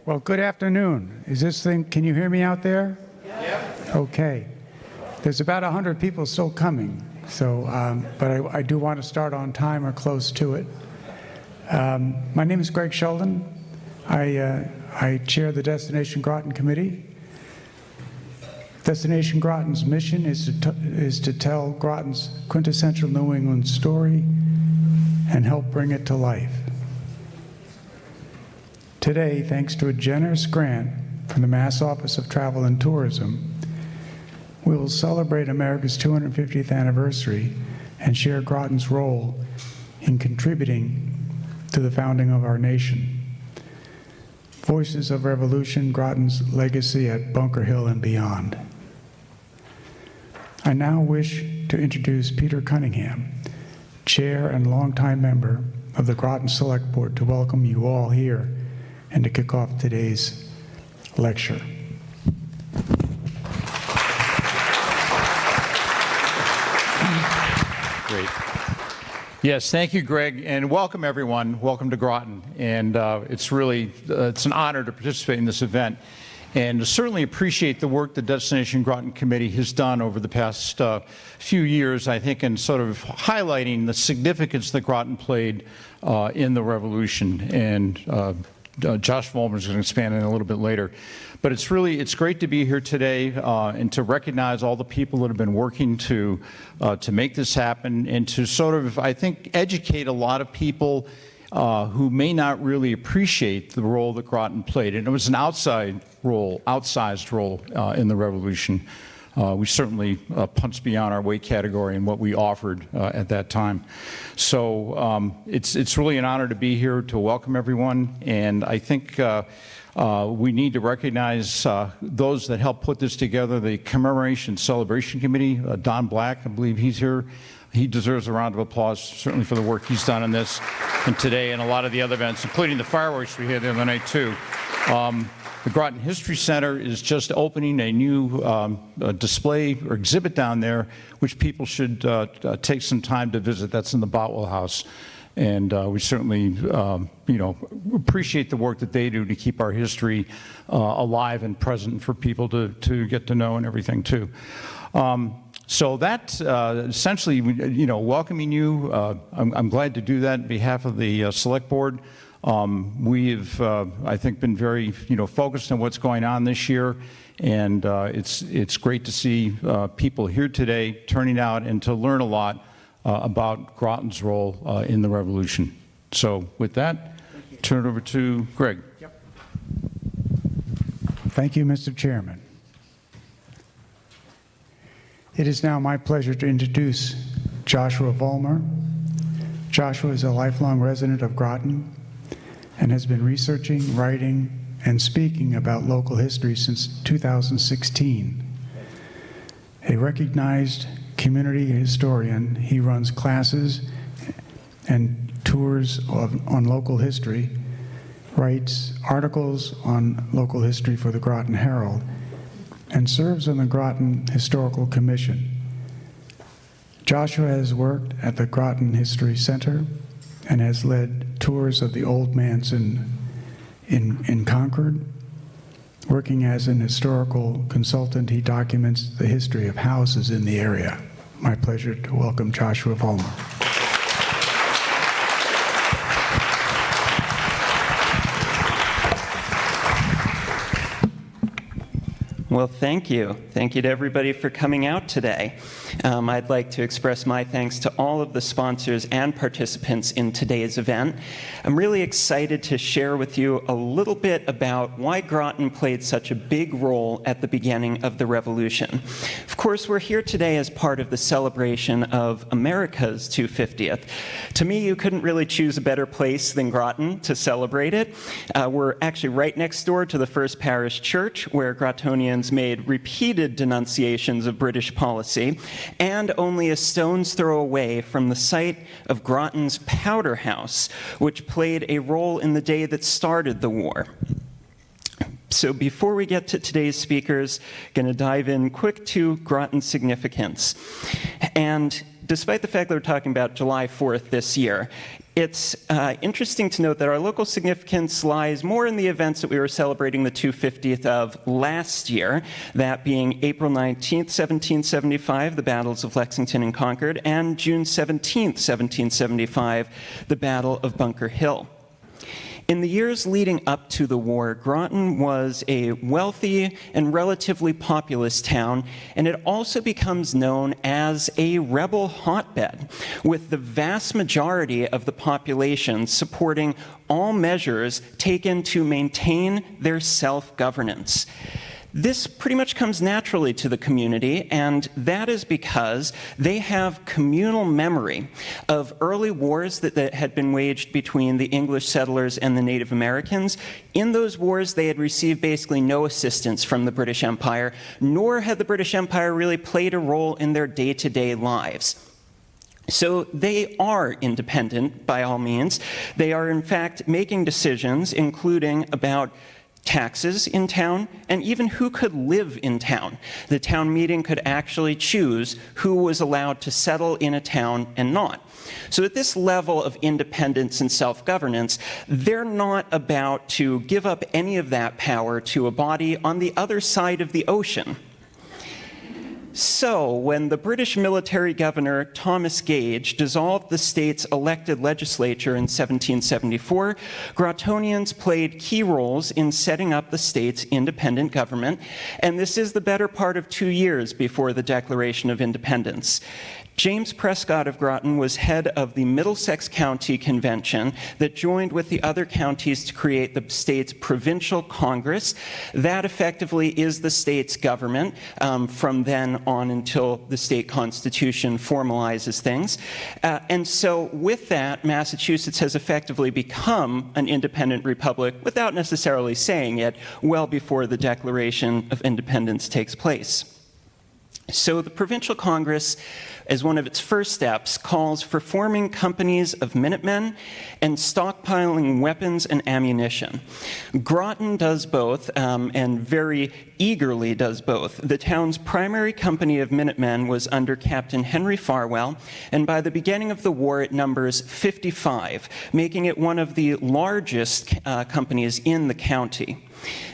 Well, good afternoon. Is this thing, can you hear me out there? Yep. Okay. There's about 100 people still coming, so, but I do want to start on time or close to it. My name is Greg Sheldon. I chair the Destination-Groton Committee. Destination-Groton's mission is to tell Groton's quintessential New England story and help bring it to life. Today, thanks to a generous grant from the Mass Office of Travel and Tourism, we will celebrate America's 250th anniversary and share Groton's role in contributing to the founding of our nation. Voices of Revolution, Groton's legacy at Bunker Hill and beyond. I now wish to introduce Peter Cunningham, Chair and longtime member of the Groton Select Board, to welcome you all here and to kick off today's lecture. Great. Yes, thank you, Greg, and welcome everyone. Welcome to Groton, and it's an honor to participate in this event, and to certainly appreciate the work the Destination-Groton Committee has done over the past few years, I think, in sort of highlighting the significance that Groton played in the Revolution, and Josh Vollmar is going to expand on it a little bit later. But it's great to be here today and to recognize all the people that have been working to make this happen, and to sort of, I think, educate a lot of people who may not really appreciate the role that Groton played. And it was an outsized role in the Revolution. We certainly punched beyond our weight category in what we offered at that time. So it's really an honor to be here to welcome everyone, and I think we need to recognize those that helped put this together, the Commemoration Celebration Committee. Don Black, I believe he's here. He deserves a round of applause, certainly for the work he's done on this and today and a lot of the other events, including the fireworks we had the other night too. The Groton History Center is just opening a new display or exhibit down there, which people should take some time to visit. That's in the Botwell House. And we certainly, appreciate the work that they do to keep our history alive and present for people to get to know and everything too. So that essentially, welcoming you. I'm glad to do that on behalf of the Select Board. We've, I think, been very, focused on what's going on this year, and it's great to see people here today turning out and to learn a lot about Groton's role in the Revolution. So with that, turn it over to Greg. Yep. Thank you, Mr. Chairman. It is now my pleasure to introduce Joshua Vollmar. Joshua is a lifelong resident of Groton and has been researching, writing, and speaking about local history since 2016. A recognized community historian, he runs classes and tours on local history, writes articles on local history for the Groton Herald, and serves on the Groton Historical Commission. Joshua has worked at the Groton History Center and has led tours of the Old Mansion in Concord. Working as an historical consultant, he documents the history of houses in the area. My pleasure to welcome Joshua Vollmar. Well, thank you. Thank you to everybody for coming out today. I'd like to express my thanks to all of the sponsors and participants in today's event. I'm really excited to share with you a little bit about why Groton played such a big role at the beginning of the Revolution. Of course, we're here today as part of the celebration of America's 250th. To me, you couldn't really choose a better place than Groton to celebrate it. We're actually right next door to the First Parish Church, where Grotonians made repeated denunciations of British policy, and only a stone's throw away from the site of Groton's Powder House, which played a role in the day that started the war. So before we get to today's speakers, going to dive in quick to Groton's significance. And despite the fact that we're talking about July 4th this year, It's interesting to note that our local significance lies more in the events that we were celebrating the 250th of last year, that being April 19th, 1775, the battles of Lexington and Concord, and June 17th, 1775, the Battle of Bunker Hill. In the years leading up to the war, Groton was a wealthy and relatively populous town, and it also becomes known as a rebel hotbed, with the vast majority of the population supporting all measures taken to maintain their self-governance. This pretty much comes naturally to the community, and that is because they have communal memory of early wars that had been waged between the English settlers and the Native Americans. In those wars, they had received basically no assistance from the British Empire, nor had the British Empire really played a role in their day-to-day lives. So they are independent by all means. They are in fact making decisions, including about taxes in town, and even who could live in town. The town meeting could actually choose who was allowed to settle in a town and not. So at this level of independence and self-governance, they're not about to give up any of that power to a body on the other side of the ocean. So, when the British military governor Thomas Gage dissolved the state's elected legislature in 1774, Grotonians played key roles in setting up the state's independent government, and this is the better part of 2 years before the Declaration of Independence. James Prescott of Groton was head of the Middlesex County Convention that joined with the other counties to create the state's provincial Congress. That effectively is the state's government from then on until the state constitution formalizes things. And so with that, Massachusetts has effectively become an independent republic without necessarily saying it well before the Declaration of Independence takes place. So the Provincial Congress, as one of its first steps, calls for forming companies of Minutemen and stockpiling weapons and ammunition. Groton does both, and very eagerly does both. The town's primary company of Minutemen was under Captain Henry Farwell, and by the beginning of the war it numbers 55, making it one of the largest companies in the county.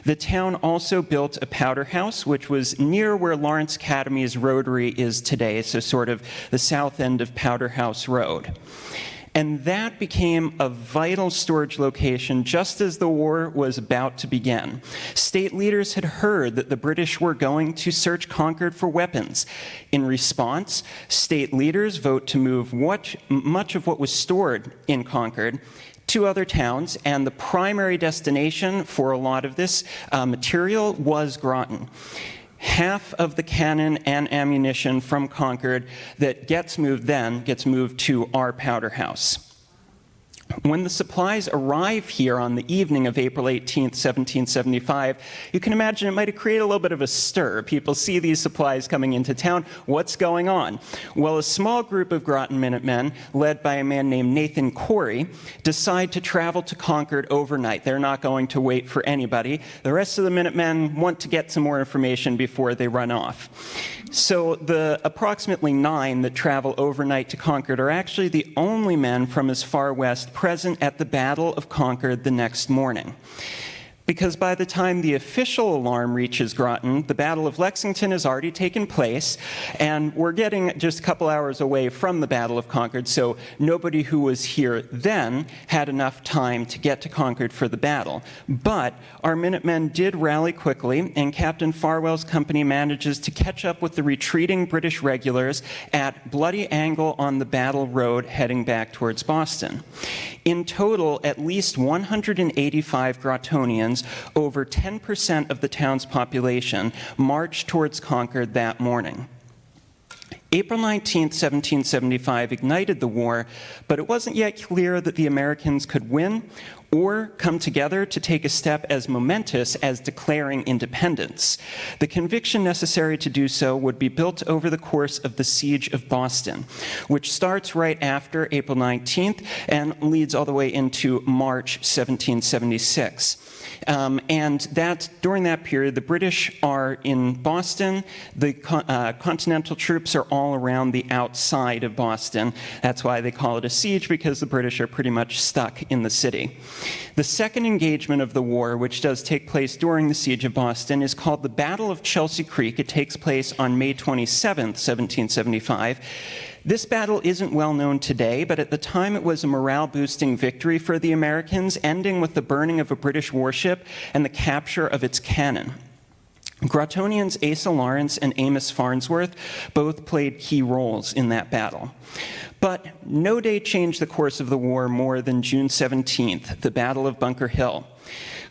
The town also built a powder house, which was near where Lawrence Academy's Rotary is today, so sort of the south end of Powder House Road. And that became a vital storage location just as the war was about to begin. State leaders had heard that the British were going to search Concord for weapons. In response, state leaders vote to move much of what was stored in Concord to other towns, and the primary destination for a lot of this material was Groton. Half of the cannon and ammunition from Concord that gets moved to our powder house. When the supplies arrive here on the evening of April 18th, 1775, you can imagine it might have created a little bit of a stir. People see these supplies coming into town. What's going on? Well, a small group of Groton Minutemen, led by a man named Nathan Corey, decide to travel to Concord overnight. They're not going to wait for anybody. The rest of the Minutemen want to get some more information before they run off. So the approximately 9 that travel overnight to Concord are actually the only men from as far west present at the Battle of Concord the next morning. Because by the time the official alarm reaches Groton, the Battle of Lexington has already taken place, and we're getting just a couple hours away from the Battle of Concord, so nobody who was here then had enough time to get to Concord for the battle. But our Minutemen did rally quickly, and Captain Farwell's company manages to catch up with the retreating British regulars at Bloody Angle on the Battle Road heading back towards Boston. In total, at least 185 Grotonians, over 10% of the town's population, marched towards Concord that morning. April 19, 1775 ignited the war, but it wasn't yet clear that the Americans could win or come together to take a step as momentous as declaring independence. The conviction necessary to do so would be built over the course of the Siege of Boston, which starts right after April 19th and leads all the way into March 1776. And during that period, the British are in Boston, the Continental troops are all all around the outside of Boston. That's why they call it a siege, because the British are pretty much stuck in the city. The second engagement of the war, which does take place during the siege of Boston, is called the Battle of Chelsea Creek. It takes place on May 27th, 1775. This battle isn't well known today, but at the time it was a morale-boosting victory for the Americans, ending with the burning of a British warship and the capture of its cannon. Grotonians Asa Lawrence and Amos Farnsworth both played key roles in that battle. But no day changed the course of the war more than June 17th, the Battle of Bunker Hill.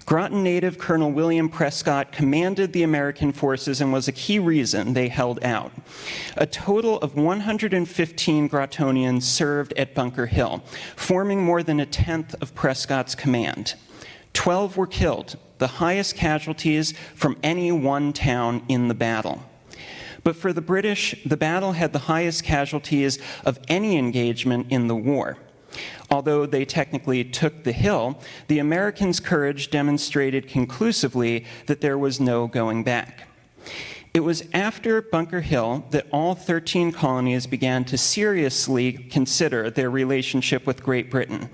Groton native Colonel William Prescott commanded the American forces and was a key reason they held out. A total of 115 Grotonians served at Bunker Hill, forming more than a tenth of Prescott's command. 12 were killed, the highest casualties from any one town in the battle. But for the British, the battle had the highest casualties of any engagement in the war. Although they technically took the hill, the Americans' courage demonstrated conclusively that there was no going back. It was after Bunker Hill that all 13 colonies began to seriously consider their relationship with Great Britain.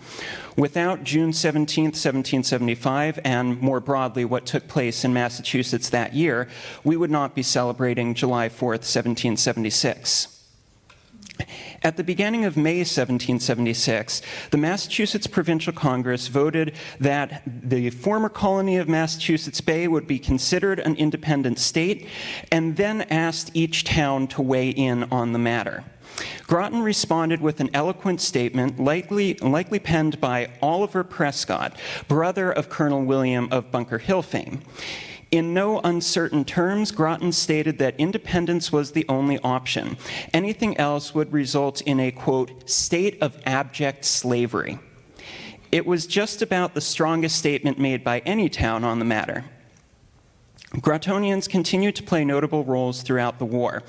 Without June 17, 1775, and more broadly what took place in Massachusetts that year, we would not be celebrating July 4th, 1776. At the beginning of May 1776, the Massachusetts Provincial Congress voted that the former colony of Massachusetts Bay would be considered an independent state, and then asked each town to weigh in on the matter. Groton responded with an eloquent statement, likely penned by Oliver Prescott, brother of Colonel William of Bunker Hill fame. In no uncertain terms, Groton stated that independence was the only option. Anything else would result in a, quote, state of abject slavery. It was just about the strongest statement made by any town on the matter. Grotonians continued to play notable roles throughout the war.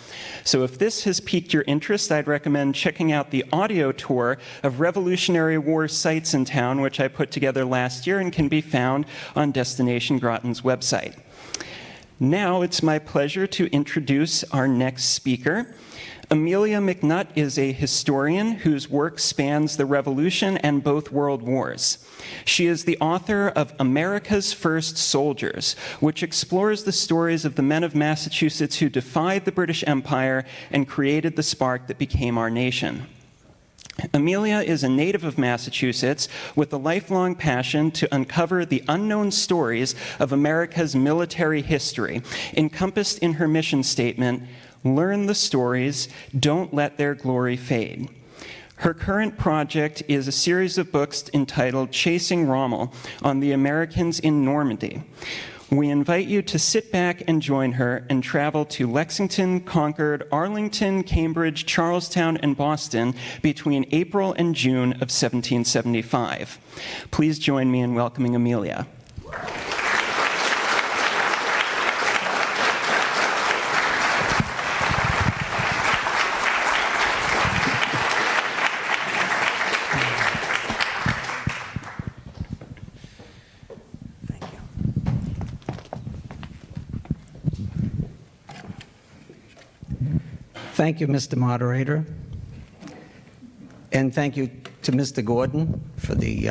So if this has piqued your interest, I'd recommend checking out the audio tour of Revolutionary War sites in town, which I put together last year and can be found on Destination-Groton's website. Now it's my pleasure to introduce our next speaker. Amelia McNutt is a historian whose work spans the Revolution and both World Wars. She is the author of America's First Soldiers, which explores the stories of the men of Massachusetts who defied the British Empire and created the spark that became our nation. Amelia is a native of Massachusetts with a lifelong passion to uncover the unknown stories of America's military history, encompassed in her mission statement, "Learn the stories, don't let their glory fade." Her current project is a series of books entitled Chasing Rommel on the Americans in Normandy. We invite you to sit back and join her and travel to Lexington, Concord, Arlington, Cambridge, Charlestown, and Boston between April and June of 1775. Please join me in welcoming Amelia. Thank you, Mr. Moderator. And thank you to Mr. Gordon for the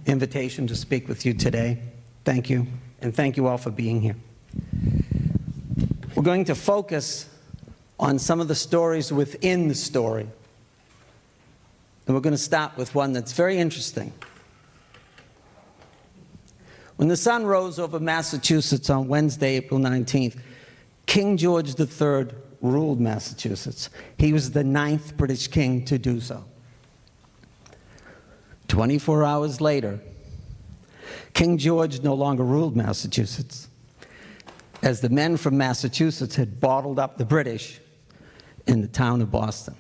invitation to speak with you today. Thank you. And thank you all for being here. We're going to focus on some of the stories within the story. And we're going to start with one that's very interesting. When the sun rose over Massachusetts on Wednesday, April 19th, King George III ruled Massachusetts. He was the 9th British king to do so. 24 hours later, King George no longer ruled Massachusetts, as the men from Massachusetts had bottled up the British in the town of Boston.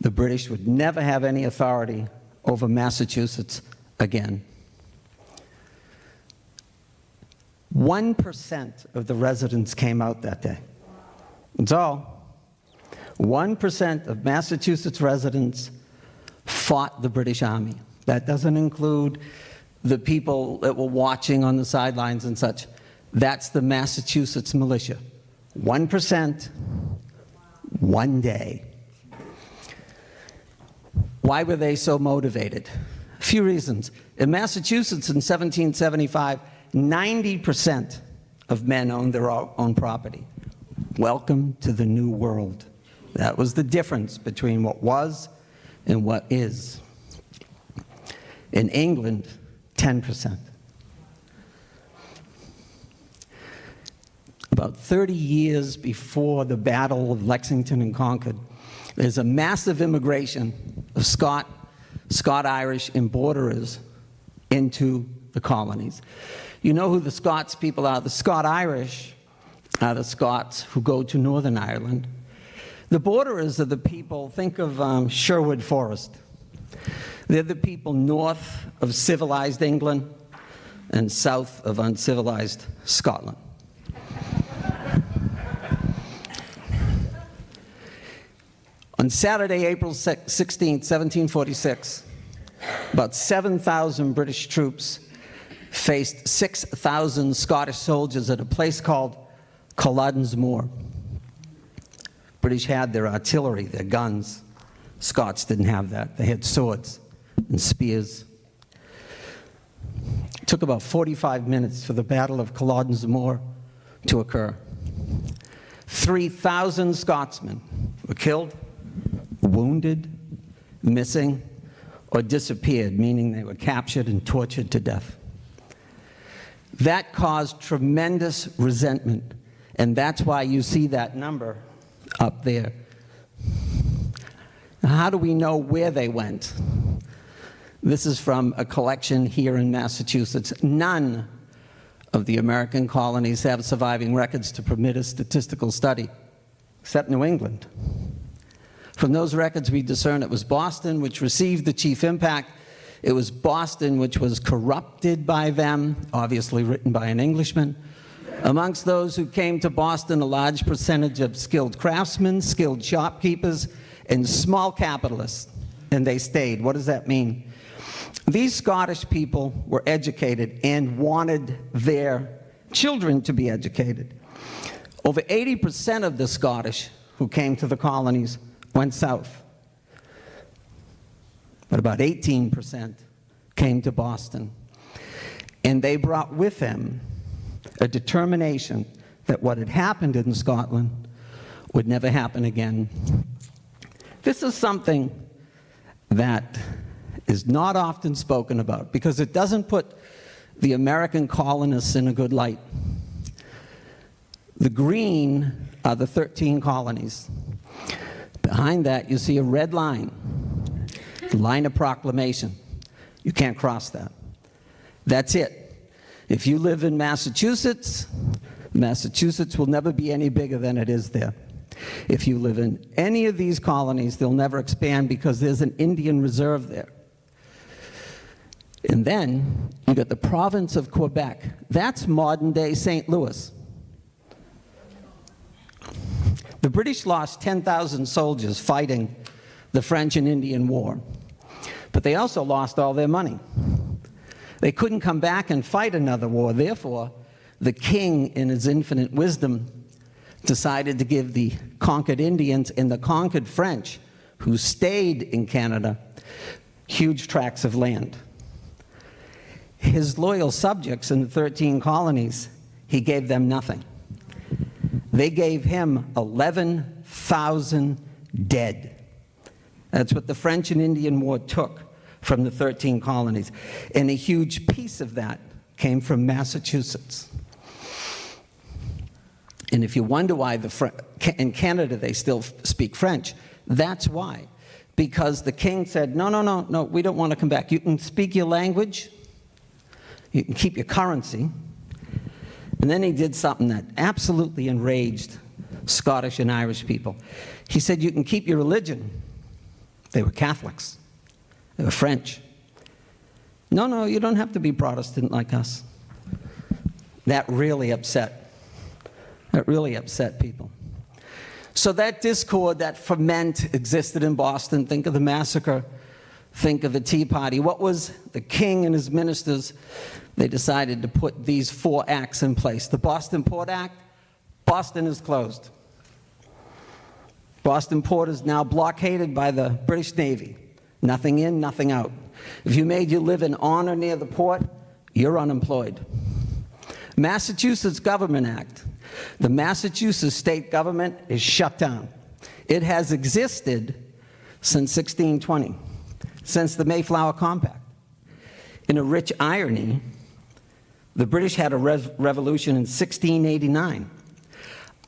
The British would never have any authority over Massachusetts again. 1% of the residents came out that day. That's all. 1% of Massachusetts residents fought the British Army. That doesn't include the people that were watching on the sidelines and such. That's the Massachusetts militia. 1% one day. Why were they so motivated? A few reasons. In Massachusetts in 1775, 90% of men owned their own property. Welcome to the New World. That was the difference between what was and what is. In England, 10%. About 30 years before the Battle of Lexington and Concord, there's a massive immigration of Scot-Irish and borderers into the colonies. You know who the Scots people are? The Scot-Irish are the Scots who go to Northern Ireland. The borderers are the people, think of Sherwood Forest. They're the people north of civilized England and south of uncivilized Scotland. On Saturday, April 16, 1746, about 7,000 British troops faced 6,000 Scottish soldiers at a place called Culloden's Moor. British had their artillery, their guns. Scots didn't have that. They had swords and spears. It took about 45 minutes for the Battle of Culloden's Moor to occur. 3,000 Scotsmen were killed, wounded, missing, or disappeared, meaning they were captured and tortured to death. That caused tremendous resentment, and that's why you see that number up there. Now, how do we know where they went? This is from a collection here in Massachusetts. None of the American colonies have surviving records to permit a statistical study, except New England. From those records, we discern it was Boston which received the chief impact. It was Boston which was corrupted by them, obviously written by an Englishman. Amongst those who came to Boston, a large percentage of skilled craftsmen, skilled shopkeepers, and small capitalists, and they stayed. What does that mean? These Scottish people were educated and wanted their children to be educated. Over 80% of the Scottish who came to the colonies went south, but about 18% came to Boston. And they brought with them a determination that what had happened in Scotland would never happen again. This is something that is not often spoken about because it doesn't put the American colonists in a good light. The green are the 13 colonies. Behind that, you see a red line, the line of proclamation. You can't cross that. That's it. If you live in Massachusetts, Massachusetts will never be any bigger than it is there. If you live in any of these colonies, they'll never expand because there's an Indian reserve there. And then you got the province of Quebec. That's modern-day St. Louis. The British lost 10,000 soldiers fighting the French and Indian War, but they also lost all their money. They couldn't come back and fight another war. Therefore, the king, in his infinite wisdom, decided to give the conquered Indians and the conquered French, who stayed in Canada, huge tracts of land. His loyal subjects in the 13 colonies, he gave them nothing. They gave him 11,000 dead. That's what the French and Indian War took from the 13 colonies. And a huge piece of that came from Massachusetts. And if you wonder why in Canada they still speak French, that's why. Because the king said, no, we don't want to come back. You can speak your language, you can keep your currency. And then he did something that absolutely enraged Scottish and Irish people. He said, you can keep your religion. They were Catholics. They were French. No, you don't have to be Protestant like us. That really upset people. So that discord, that ferment existed in Boston. Think of the massacre. Think of the Tea Party. What was the king and his ministers? They decided to put these 4 acts in place. The Boston Port Act, Boston is closed. Boston Port is now blockaded by the British Navy. Nothing in, nothing out. If you made your living on or near the port, you're unemployed. Massachusetts Government Act. The Massachusetts state government is shut down. It has existed since 1620, since the Mayflower Compact. In a rich irony, the British had a revolution in 1689.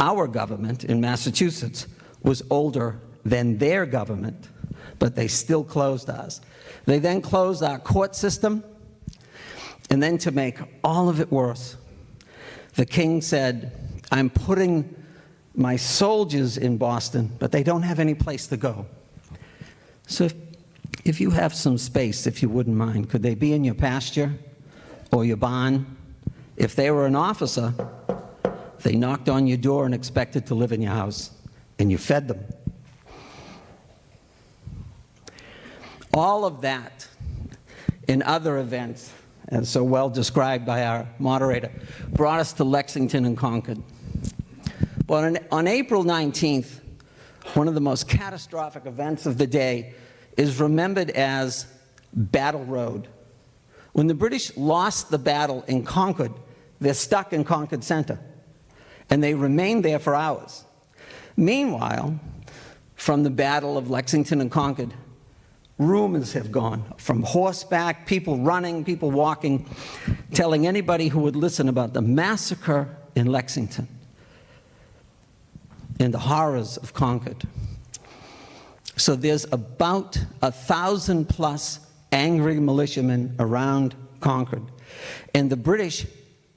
Our government in Massachusetts was older than their government, but they still closed ours. They then closed our court system, and then to make all of it worse, the king said, I'm putting my soldiers in Boston, but they don't have any place to go. So if you have some space, if you wouldn't mind, could they be in your pasture or your barn? If they were an officer, they knocked on your door and expected to live in your house, and you fed them. All of that and other events, as so well described by our moderator, brought us to Lexington and Concord. But on April 19th, one of the most catastrophic events of the day is remembered as Battle Road. When the British lost the battle in Concord, they're stuck in Concord Center, and they remained there for hours. Meanwhile, from the Battle of Lexington and Concord, rumors have gone from horseback, people running, people walking, telling anybody who would listen about the massacre in Lexington and the horrors of Concord. So there's about 1,000+ angry militiamen around Concord. And the British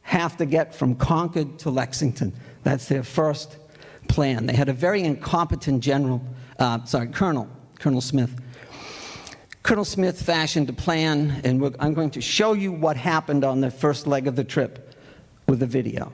have to get from Concord to Lexington. That's their first plan. They had a very incompetent Colonel Smith. Colonel Smith fashioned a plan, and I'm going to show you what happened on the first leg of the trip with a video.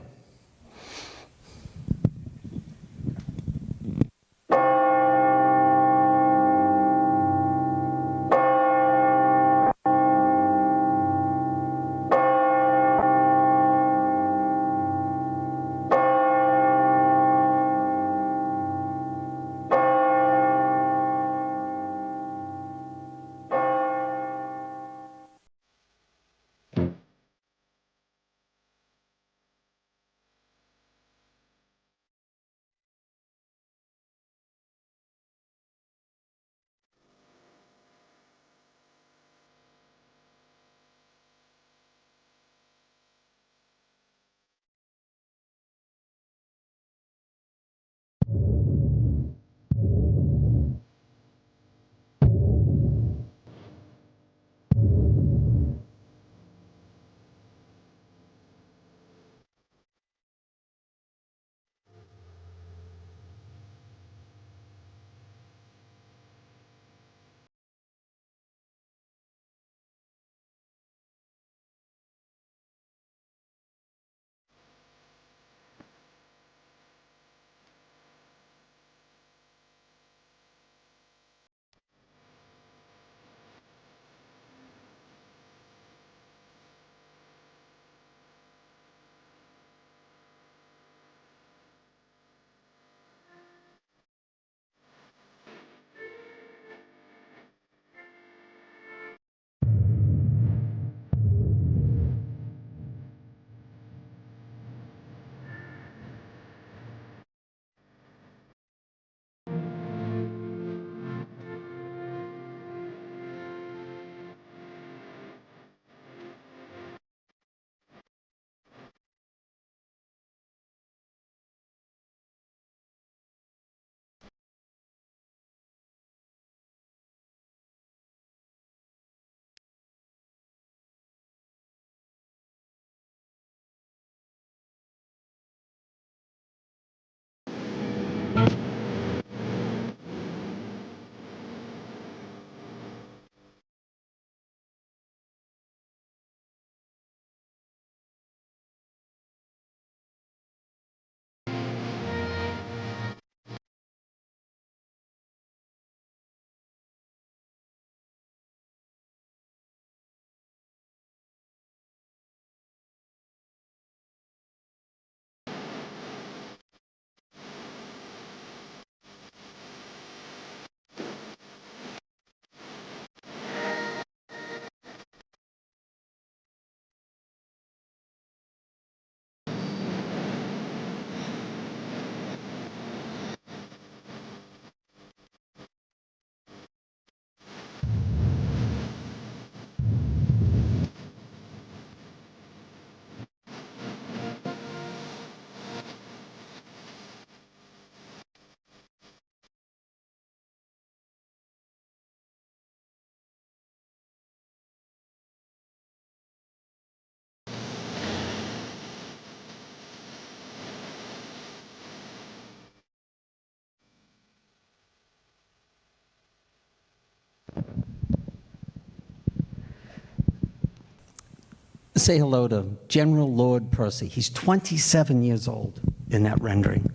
say hello to General Lord Percy. He's 27 years old in that rendering.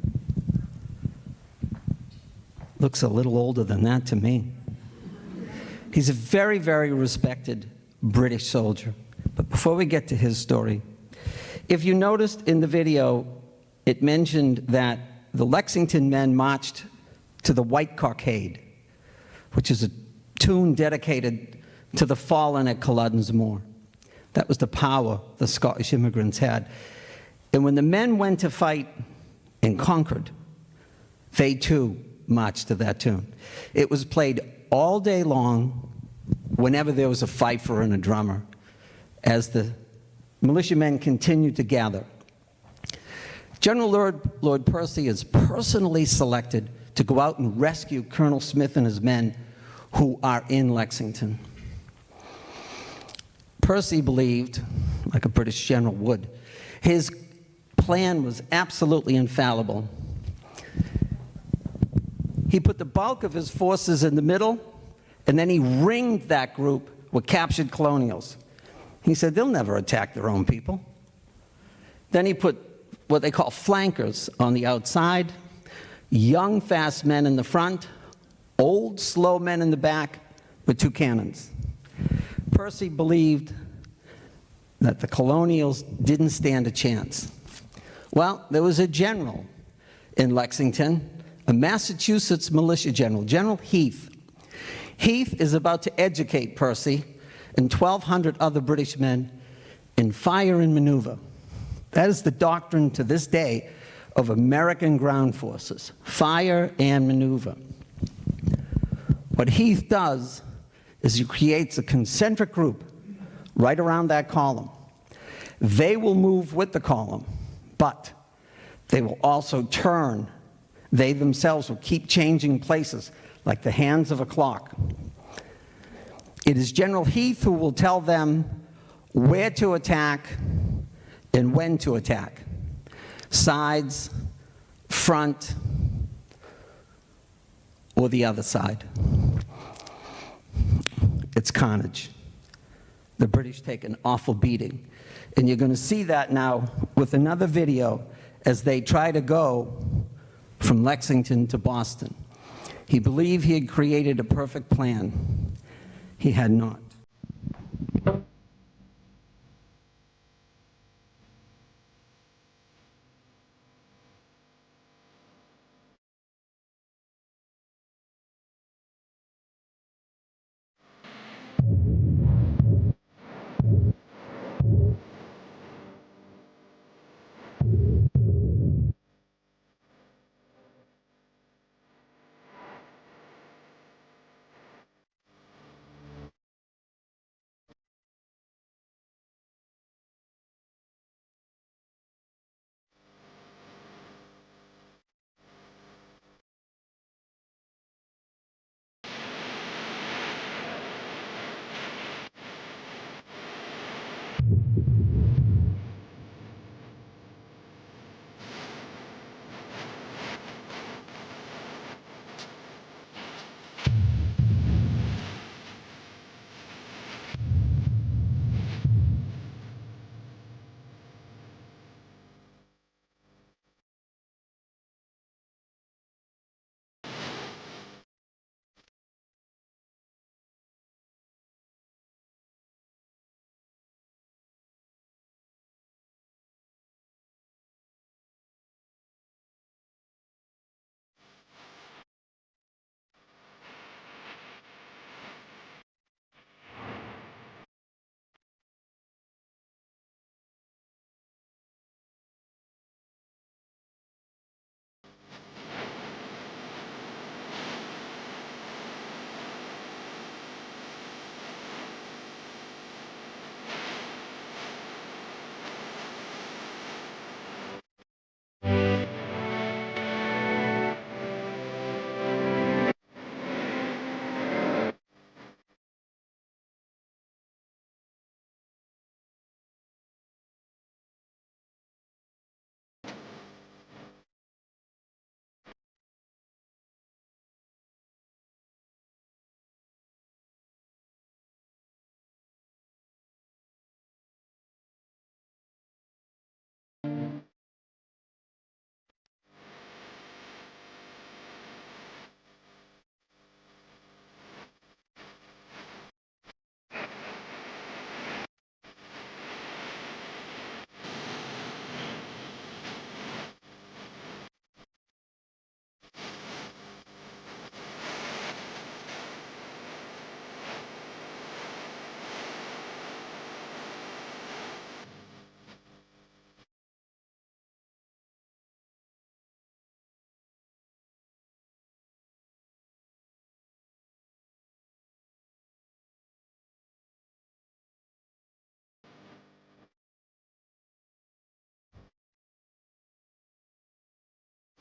Looks a little older than that to me. He's a very, very respected British soldier. But before we get to his story, if you noticed in the video, it mentioned that the Lexington men marched to the White Cockade, which is a tune dedicated to the fallen at Culloden's Moor. That was the power the Scottish immigrants had. And when the men went to fight in Concord, they too marched to that tune. It was played all day long whenever there was a fifer and a drummer, as the militiamen continued to gather. General Lord Percy is personally selected to go out and rescue Colonel Smith and his men who are in Lexington. Percy believed, like a British general would, his plan was absolutely infallible. He put the bulk of his forces in the middle, and then he ringed that group with captured colonials. He said, they'll never attack their own people. Then he put what they call flankers on the outside, young, fast men in the front, old, slow men in the back with 2 cannons. Percy believed that the colonials didn't stand a chance. Well, there was a general in Lexington, a Massachusetts militia general, General Heath. Heath is about to educate Percy and 1,200 other British men in fire and maneuver. That is the doctrine to this day of American ground forces, fire and maneuver. What Heath does is he creates a concentric group right around that column. They will move with the column, but they will also turn. They themselves will keep changing places like the hands of a clock. It is General Heath who will tell them where to attack and when to attack. Sides, front, or the other side. It's carnage. The British take an awful beating. And you're going to see that now with another video as they try to go from Lexington to Boston. He believed he had created a perfect plan. He had not.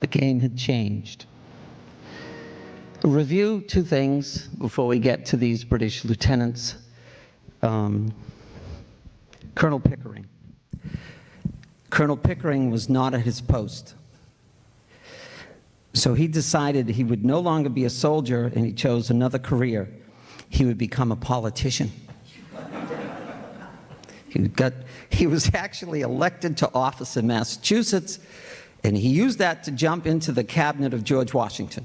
the game had changed. Review two things before we get to these British lieutenants. Colonel Pickering. Colonel Pickering was not at his post. So he decided he would no longer be a soldier, and he chose another career. He would become a politician. He was actually elected to office in Massachusetts, and he used that to jump into the cabinet of George Washington.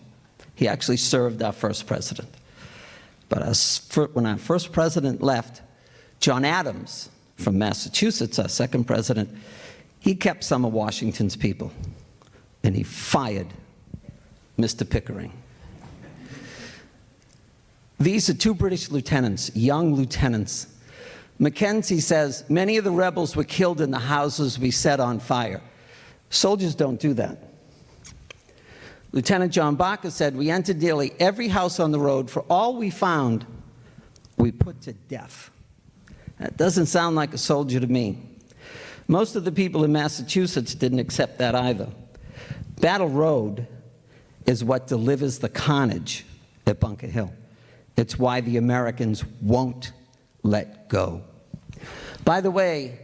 He actually served our first president. But when our first president left, John Adams from Massachusetts, our second president, he kept some of Washington's people, and he fired Mr. Pickering. These are two British lieutenants, young lieutenants. Mackenzie says, many of the rebels were killed in the houses we set on fire. Soldiers don't do that. Lieutenant John Barker said, we entered nearly every house on the road. For all we found, we put to death. That doesn't sound like a soldier to me. Most of the people in Massachusetts didn't accept that either. Battle Road is what delivers the carnage at Bunker Hill. It's why the Americans won't let go. By the way,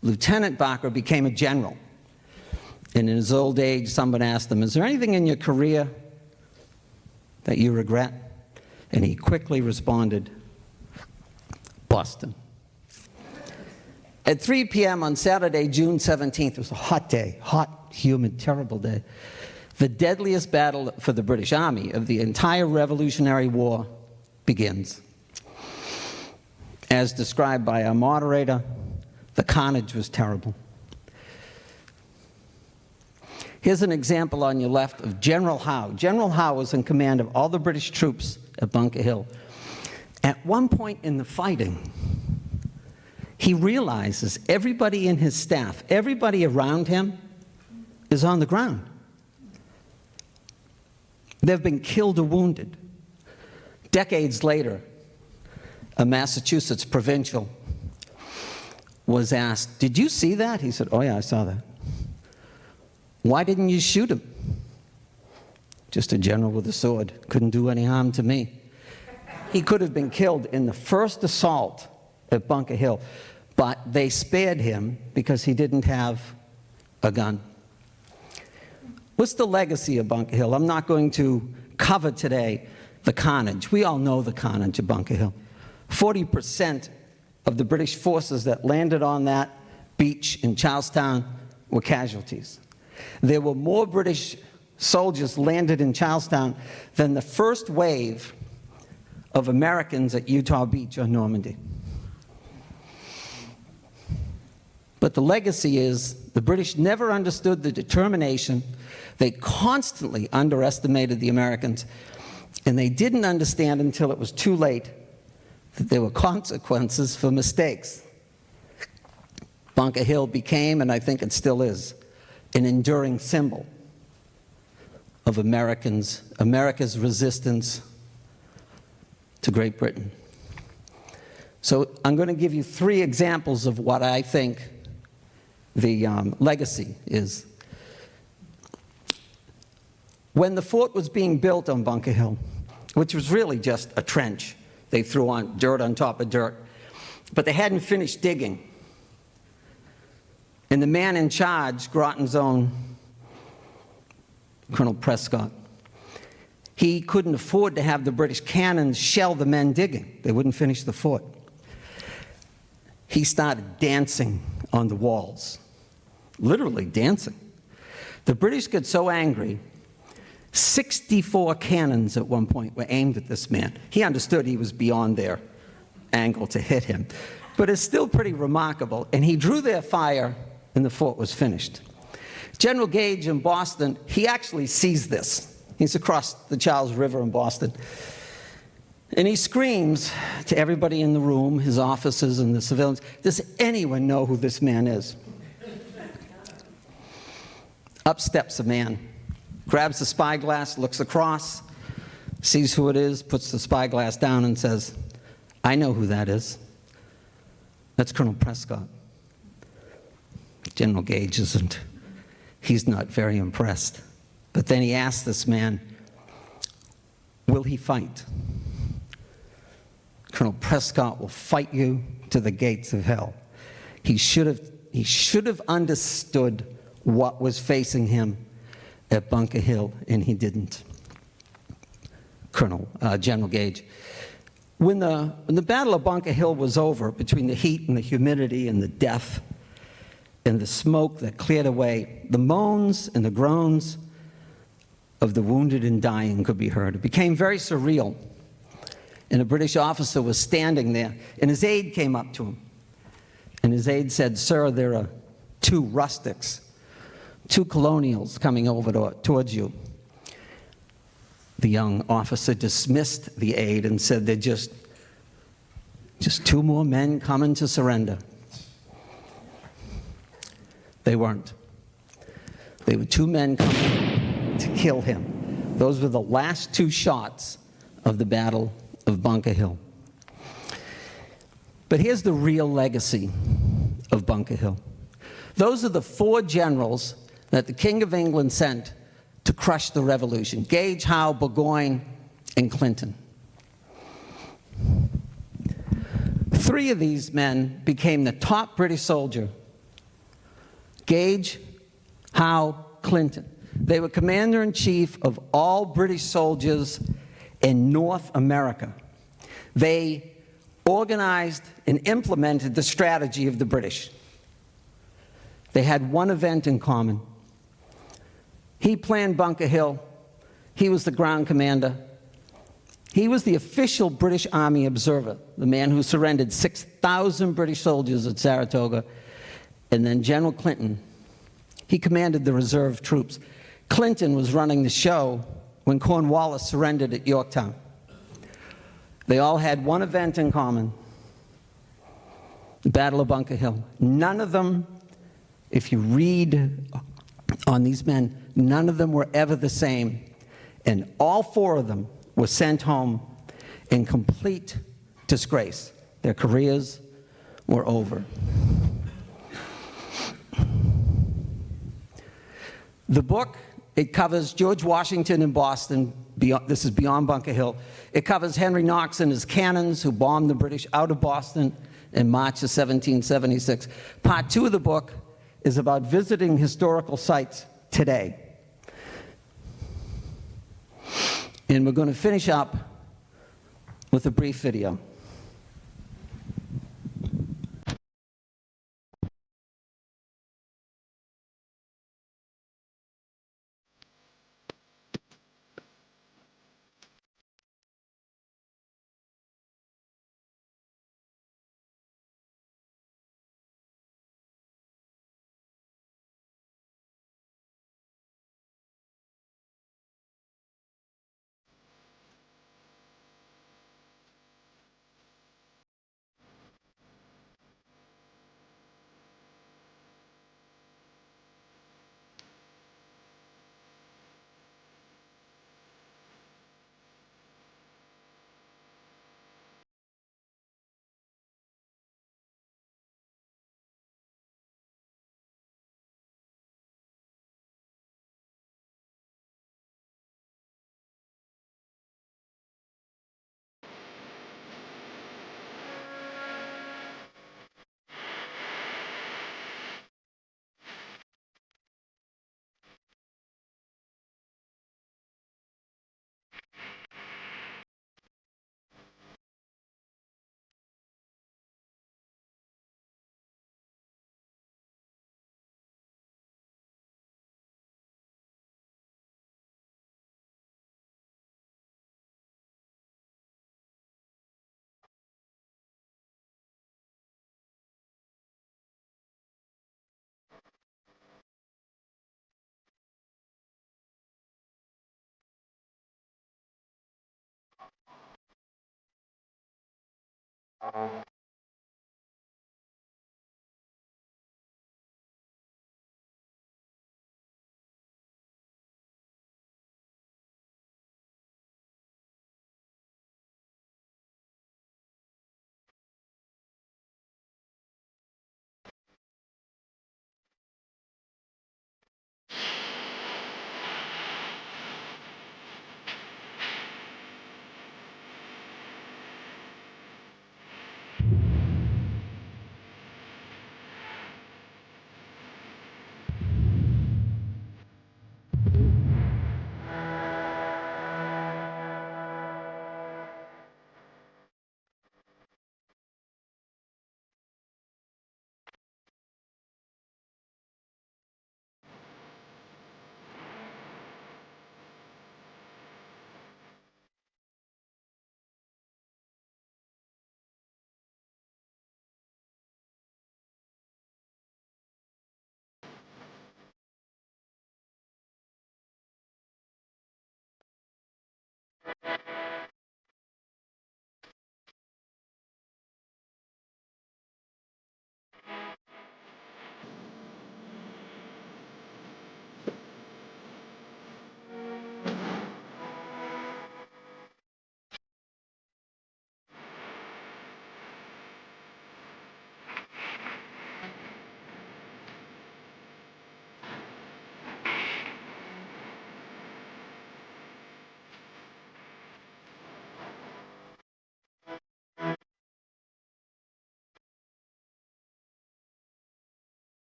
Lieutenant Barker became a general. And in his old age, someone asked him, is there anything in your career that you regret? And he quickly responded, Boston. At 3 p.m. on Saturday, June 17th, it was a hot day, hot, humid, terrible day. The deadliest battle for the British Army of the entire Revolutionary War begins. As described by our moderator, the carnage was terrible. Here's an example on your left of General Howe. General Howe was in command of all the British troops at Bunker Hill. At one point in the fighting, he realizes everybody in his staff, everybody around him, is on the ground. They've been killed or wounded. Decades later, a Massachusetts provincial was asked, did you see that? He said, oh yeah, I saw that. Why didn't you shoot him? Just a general with a sword. Couldn't do any harm to me. He could have been killed in the first assault at Bunker Hill, but they spared him because he didn't have a gun. What's the legacy of Bunker Hill? I'm not going to cover today the carnage. We all know the carnage of Bunker Hill. 40% of the British forces that landed on that beach in Charlestown were casualties. There were more British soldiers landed in Charlestown than the first wave of Americans at Utah Beach or Normandy. But the legacy is the British never understood the determination. They constantly underestimated the Americans, and they didn't understand until it was too late that there were consequences for mistakes. Bunker Hill became, and I think it still is, an enduring symbol of America's resistance to Great Britain. So I'm going to give you 3 examples of what I think the legacy is. When the fort was being built on Bunker Hill, which was really just a trench, they threw on dirt on top of dirt, but they hadn't finished digging. And the man in charge, Groton's own Colonel Prescott, he couldn't afford to have the British cannons shell the men digging. They wouldn't finish the fort. He started dancing on the walls, literally dancing. The British got so angry, 64 cannons at one point were aimed at this man. He understood he was beyond their angle to hit him. But it's still pretty remarkable. And he drew their fire, and the fort was finished. General Gage in Boston, he actually sees this. He's across the Charles River in Boston. And he screams to everybody in the room, his officers and the civilians, does anyone know who this man is? Up steps a man, grabs the spyglass, looks across, sees who it is, puts the spyglass down and says, I know who that is. That's Colonel Prescott. General Gage isn't. He's not very impressed. But then he asked this man, will he fight? Colonel Prescott will fight you to the gates of hell. He should have understood what was facing him at Bunker Hill, and he didn't. General Gage. When the Battle of Bunker Hill was over, between the heat and the humidity and the death and the smoke that cleared away, the moans and the groans of the wounded and dying could be heard. It became very surreal. And a British officer was standing there, and his aide came up to him. And his aide said, "Sir, there are two rustics, two colonials coming over towards you." The young officer dismissed the aide and said, "They're just two more men coming to surrender." They weren't. They were two men coming to kill him. Those were the last two shots of the Battle of Bunker Hill. But here's the real legacy of Bunker Hill. Those are the four generals that the King of England sent to crush the revolution: Gage, Howe, Burgoyne, and Clinton. Three of these men became the top British soldier: Gage, Howe, Clinton. They were commander-in-chief of all British soldiers in North America. They organized and implemented the strategy of the British. They had one event in common. He planned Bunker Hill. He was the ground commander. He was the official British Army observer, the man who surrendered 6,000 British soldiers at Saratoga. And then General Clinton, he commanded the reserve troops. Clinton was running the show when Cornwallis surrendered at Yorktown. They all had one event in common: the Battle of Bunker Hill. None of them, if you read on these men, none of them were ever the same. And all four of them were sent home in complete disgrace. Their careers were over. The book, it covers George Washington in Boston. This is beyond Bunker Hill. It covers Henry Knox and his cannons, who bombed the British out of Boston in March of 1776. Part 2 of the book is about visiting historical sites today. And we're going to finish up with a brief video.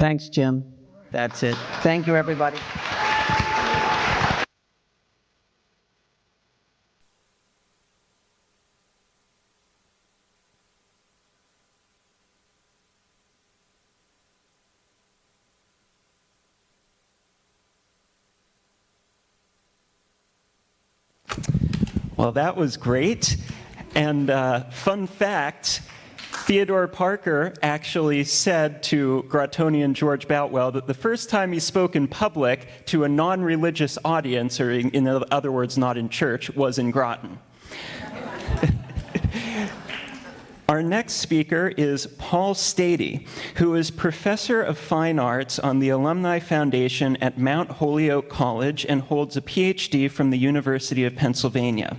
Thanks, Jim. That's it. Thank you, everybody. Well, that was great. And fun fact, Theodore Parker actually said to Grottonian George Boutwell that the first time he spoke in public to a non-religious audience, or in other words, not in church, was in Groton. Our next speaker is Paul Stady, who is Professor of Fine Arts on the Alumni Foundation at Mount Holyoke College and holds a PhD from the University of Pennsylvania.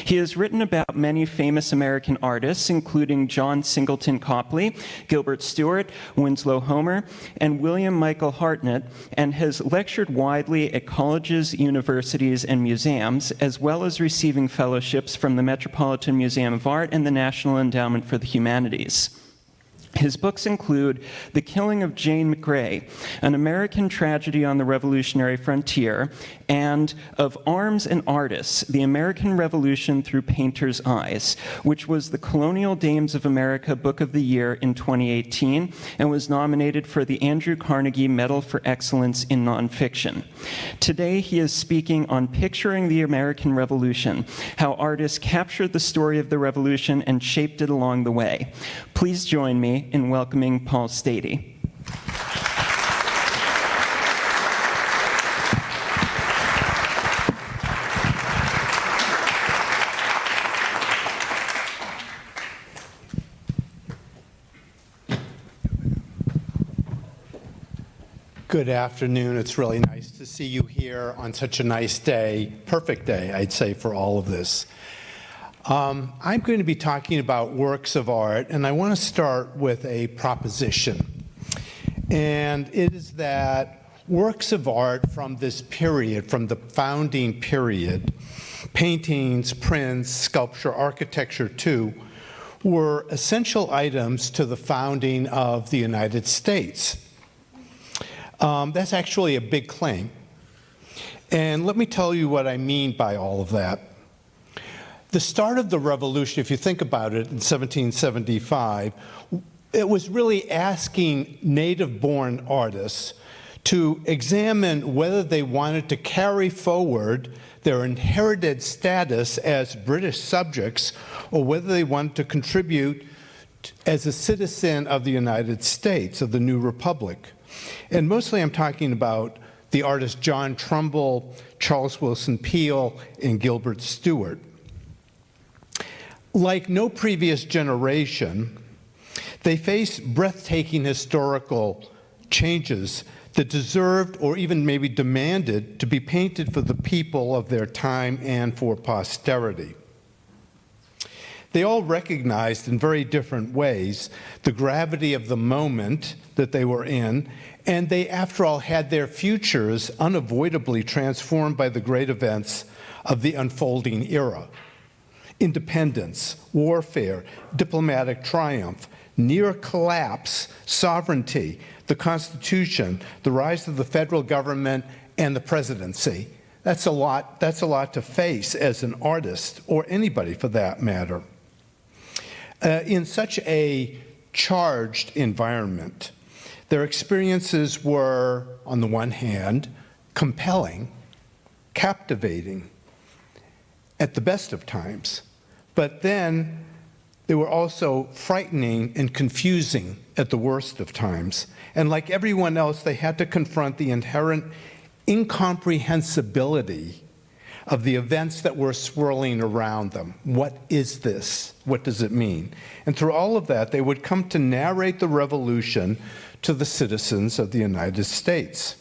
He has written about many famous American artists, including John Singleton Copley, Gilbert Stuart, Winslow Homer, and William Michael Hartnett, and has lectured widely at colleges, universities, and museums, as well as receiving fellowships from the Metropolitan Museum of Art and the National Endowment for the Humanities. His books include The Killing of Jane McRae, an American tragedy on the revolutionary frontier, and Of Arms and Artists, The American Revolution Through Painters' Eyes, which was the Colonial Dames of America Book of the Year in 2018 and was nominated for the Andrew Carnegie Medal for Excellence in Nonfiction. Today, he is speaking on Picturing the American Revolution, how artists captured the story of the revolution and shaped it along the way. Please join me in welcoming Paul Stady. Good afternoon. It's really nice to see you here on such a nice day, perfect day, I'd say, for all of this. I'm going to be talking about works of art, and I want to start with a proposition. And it is that works of art from this period, from the founding period, paintings, prints, sculpture, architecture too, were essential items to the founding of the United States. That's actually a big claim. And let me tell you what I mean by all of that. The start of the revolution, if you think about it, in 1775, it was really asking native-born artists to examine whether they wanted to carry forward their inherited status as British subjects or whether they wanted to contribute as a citizen of the United States, of the new republic. And mostly I'm talking about the artists John Trumbull, Charles Wilson Peale, and Gilbert Stuart. Like no previous generation, they faced breathtaking historical changes that deserved or even maybe demanded to be painted for the people of their time and for posterity. They all recognized in very different ways the gravity of the moment that they were in, and they, after all, had their futures unavoidably transformed by the great events of the unfolding era. Independence, warfare, diplomatic triumph, near collapse, sovereignty, the Constitution, the rise of the federal government, and the presidency. That's a lot to face as an artist, or anybody for that matter. In such a charged environment, their experiences were, on the one hand, compelling, captivating, at the best of times. But then they were also frightening and confusing at the worst of times. And like everyone else, they had to confront the inherent incomprehensibility of the events that were swirling around them. What is this? What does it mean? And through all of that, they would come to narrate the revolution to the citizens of the United States.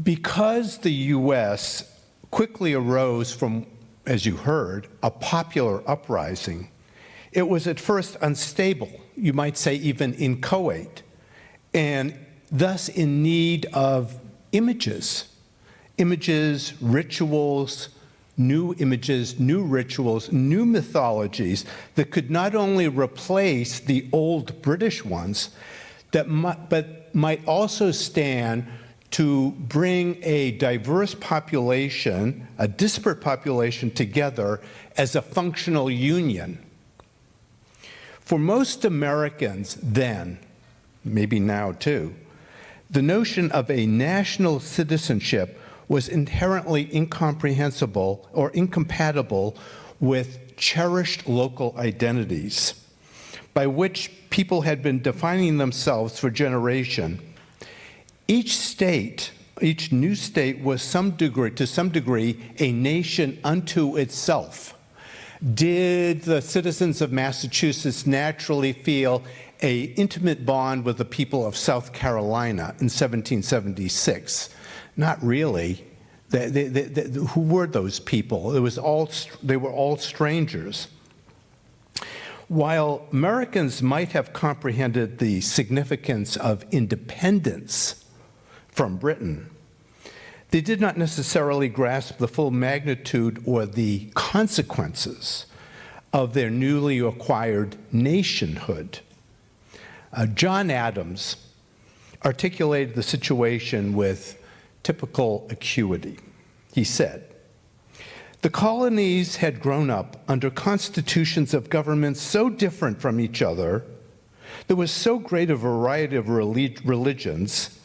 Because the U.S. quickly arose from, as you heard, a popular uprising, it was at first unstable, you might say even inchoate, and thus in need of images, rituals, new images, new rituals, new mythologies that could not only replace the old British ones, but might also stand to bring a diverse population, a disparate population, together as a functional union. For most Americans then, maybe now too, the notion of a national citizenship was inherently incomprehensible or incompatible with cherished local identities by which people had been defining themselves for generation. Each state, each new state was to some degree, a nation unto itself. Did the citizens of Massachusetts naturally feel an intimate bond with the people of South Carolina in 1776? Not really. Who were those people? They were all strangers. While Americans might have comprehended the significance of independence from Britain, they did not necessarily grasp the full magnitude or the consequences of their newly acquired nationhood. John Adams articulated the situation with typical acuity. He said, "The colonies had grown up under constitutions of governments so different from each other, there was so great a variety of religions,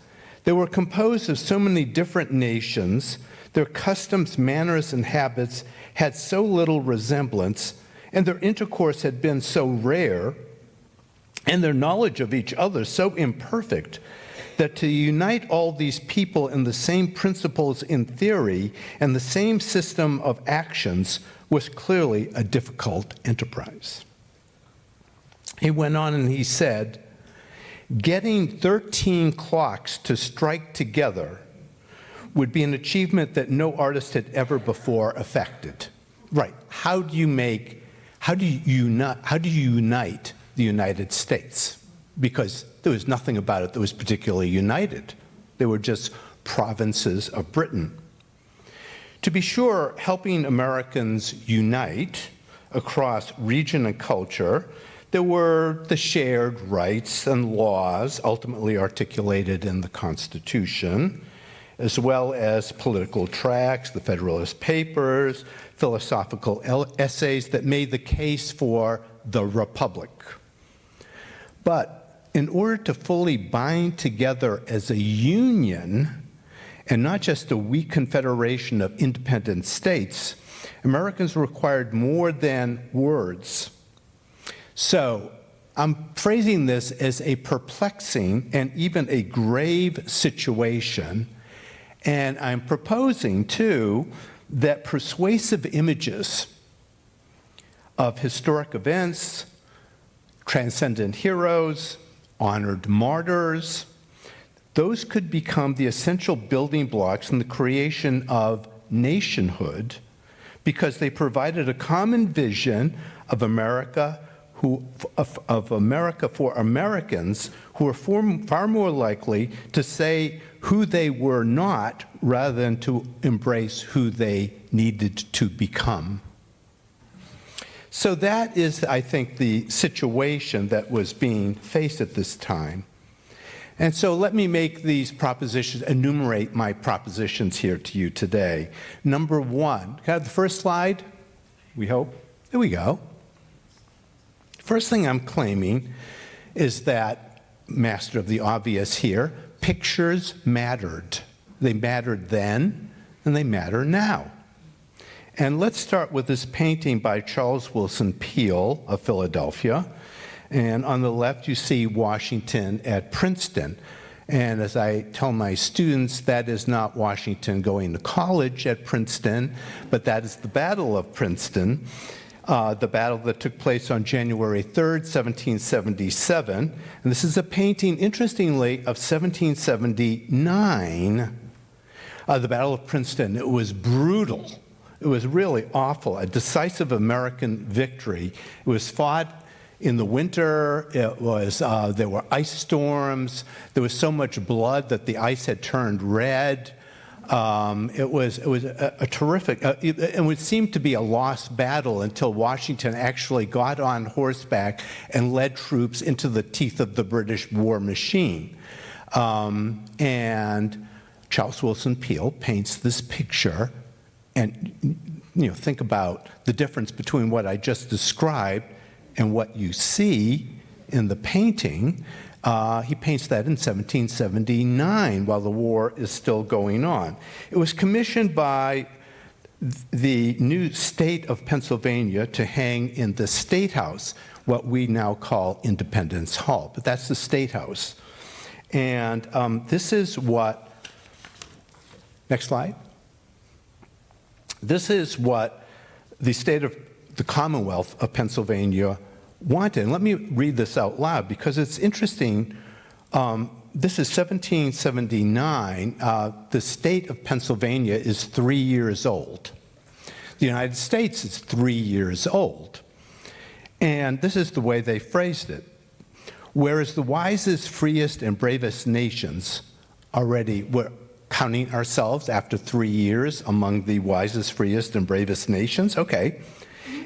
they were composed of so many different nations, their customs, manners, and habits had so little resemblance, and their intercourse had been so rare, and their knowledge of each other so imperfect, that to unite all these people in the same principles in theory and the same system of actions was clearly a difficult enterprise." He went on and he said, "Getting 13 clocks to strike together would be an achievement that no artist had ever before effected." Right, how do you unite the United States? Because there was nothing about it that was particularly united. They were just provinces of Britain. To be sure, helping Americans unite across region and culture, there were the shared rights and laws ultimately articulated in the Constitution, as well as political tracts, the Federalist Papers, philosophical essays that made the case for the Republic. But in order to fully bind together as a union, and not just a weak confederation of independent states, Americans required more than words. So I'm phrasing this as a perplexing and even a grave situation, and I'm proposing, too, that persuasive images of historic events, transcendent heroes, honored martyrs, those could become the essential building blocks in the creation of nationhood because they provided a common vision of America for Americans who were far more likely to say who they were not rather than to embrace who they needed to become. So that is, I think, the situation that was being faced at this time. And so let me make these propositions, enumerate my propositions here to you today. Number one, can I have the first slide? We hope. There we go. First thing I'm claiming is that, master of the obvious here, pictures mattered. They mattered then, and they matter now. And let's start with this painting by Charles Willson Peale of Philadelphia. And on the left, you see Washington at Princeton. And as I tell my students, that is not Washington going to college at Princeton, but that is the Battle of Princeton, the battle that took place on January 3rd, 1777. And this is a painting, interestingly, of 1779, the Battle of Princeton. It was brutal. It was really awful, a decisive American victory. It was fought in the winter. It was, there were ice storms. There was so much blood that the ice had turned red. It was a terrific, it would seem to be a lost battle until Washington actually got on horseback and led troops into the teeth of the British war machine. And Charles Willson Peale paints this picture, and think about the difference between what I just described and what you see in the painting. He paints that in 1779 while the war is still going on. It was commissioned by the new state of Pennsylvania to hang in the State House, what we now call Independence Hall, but that's the State House. And this is what, next slide. This is what the state of the Commonwealth of Pennsylvania wanted. And let me read this out loud because it's interesting. This is 1779. The state of Pennsylvania is 3 years old. The United States is 3 years old. And this is the way they phrased it. Whereas the wisest, freest, and bravest nations already were counting ourselves after 3 years among the wisest, freest, and bravest nations. Okay.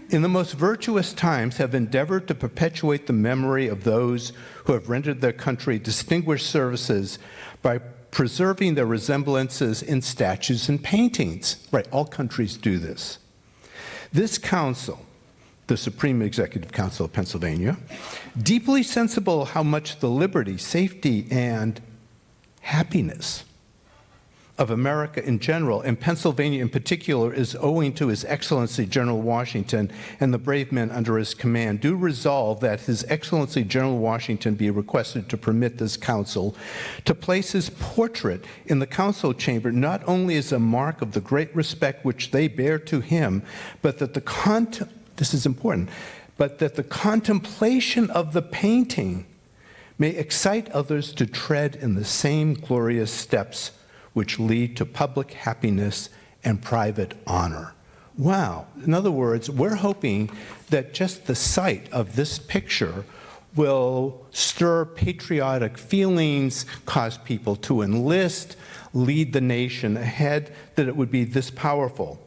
In the most virtuous times have endeavored to perpetuate the memory of those who have rendered their country distinguished services by preserving their resemblances in statues and paintings. Right, all countries do this. This council, the Supreme Executive Council of Pennsylvania, deeply sensible how much the liberty, safety, and happiness of America in general, and Pennsylvania in particular, is owing to His Excellency General Washington and the brave men under his command, do resolve that His Excellency General Washington be requested to permit this council to place his portrait in the council chamber, not only as a mark of the great respect which they bear to him, but that this is important, but that the contemplation of the painting may excite others to tread in the same glorious steps which lead to public happiness and private honor. Wow. In other words, we're hoping that just the sight of this picture will stir patriotic feelings, cause people to enlist, lead the nation ahead, that it would be this powerful.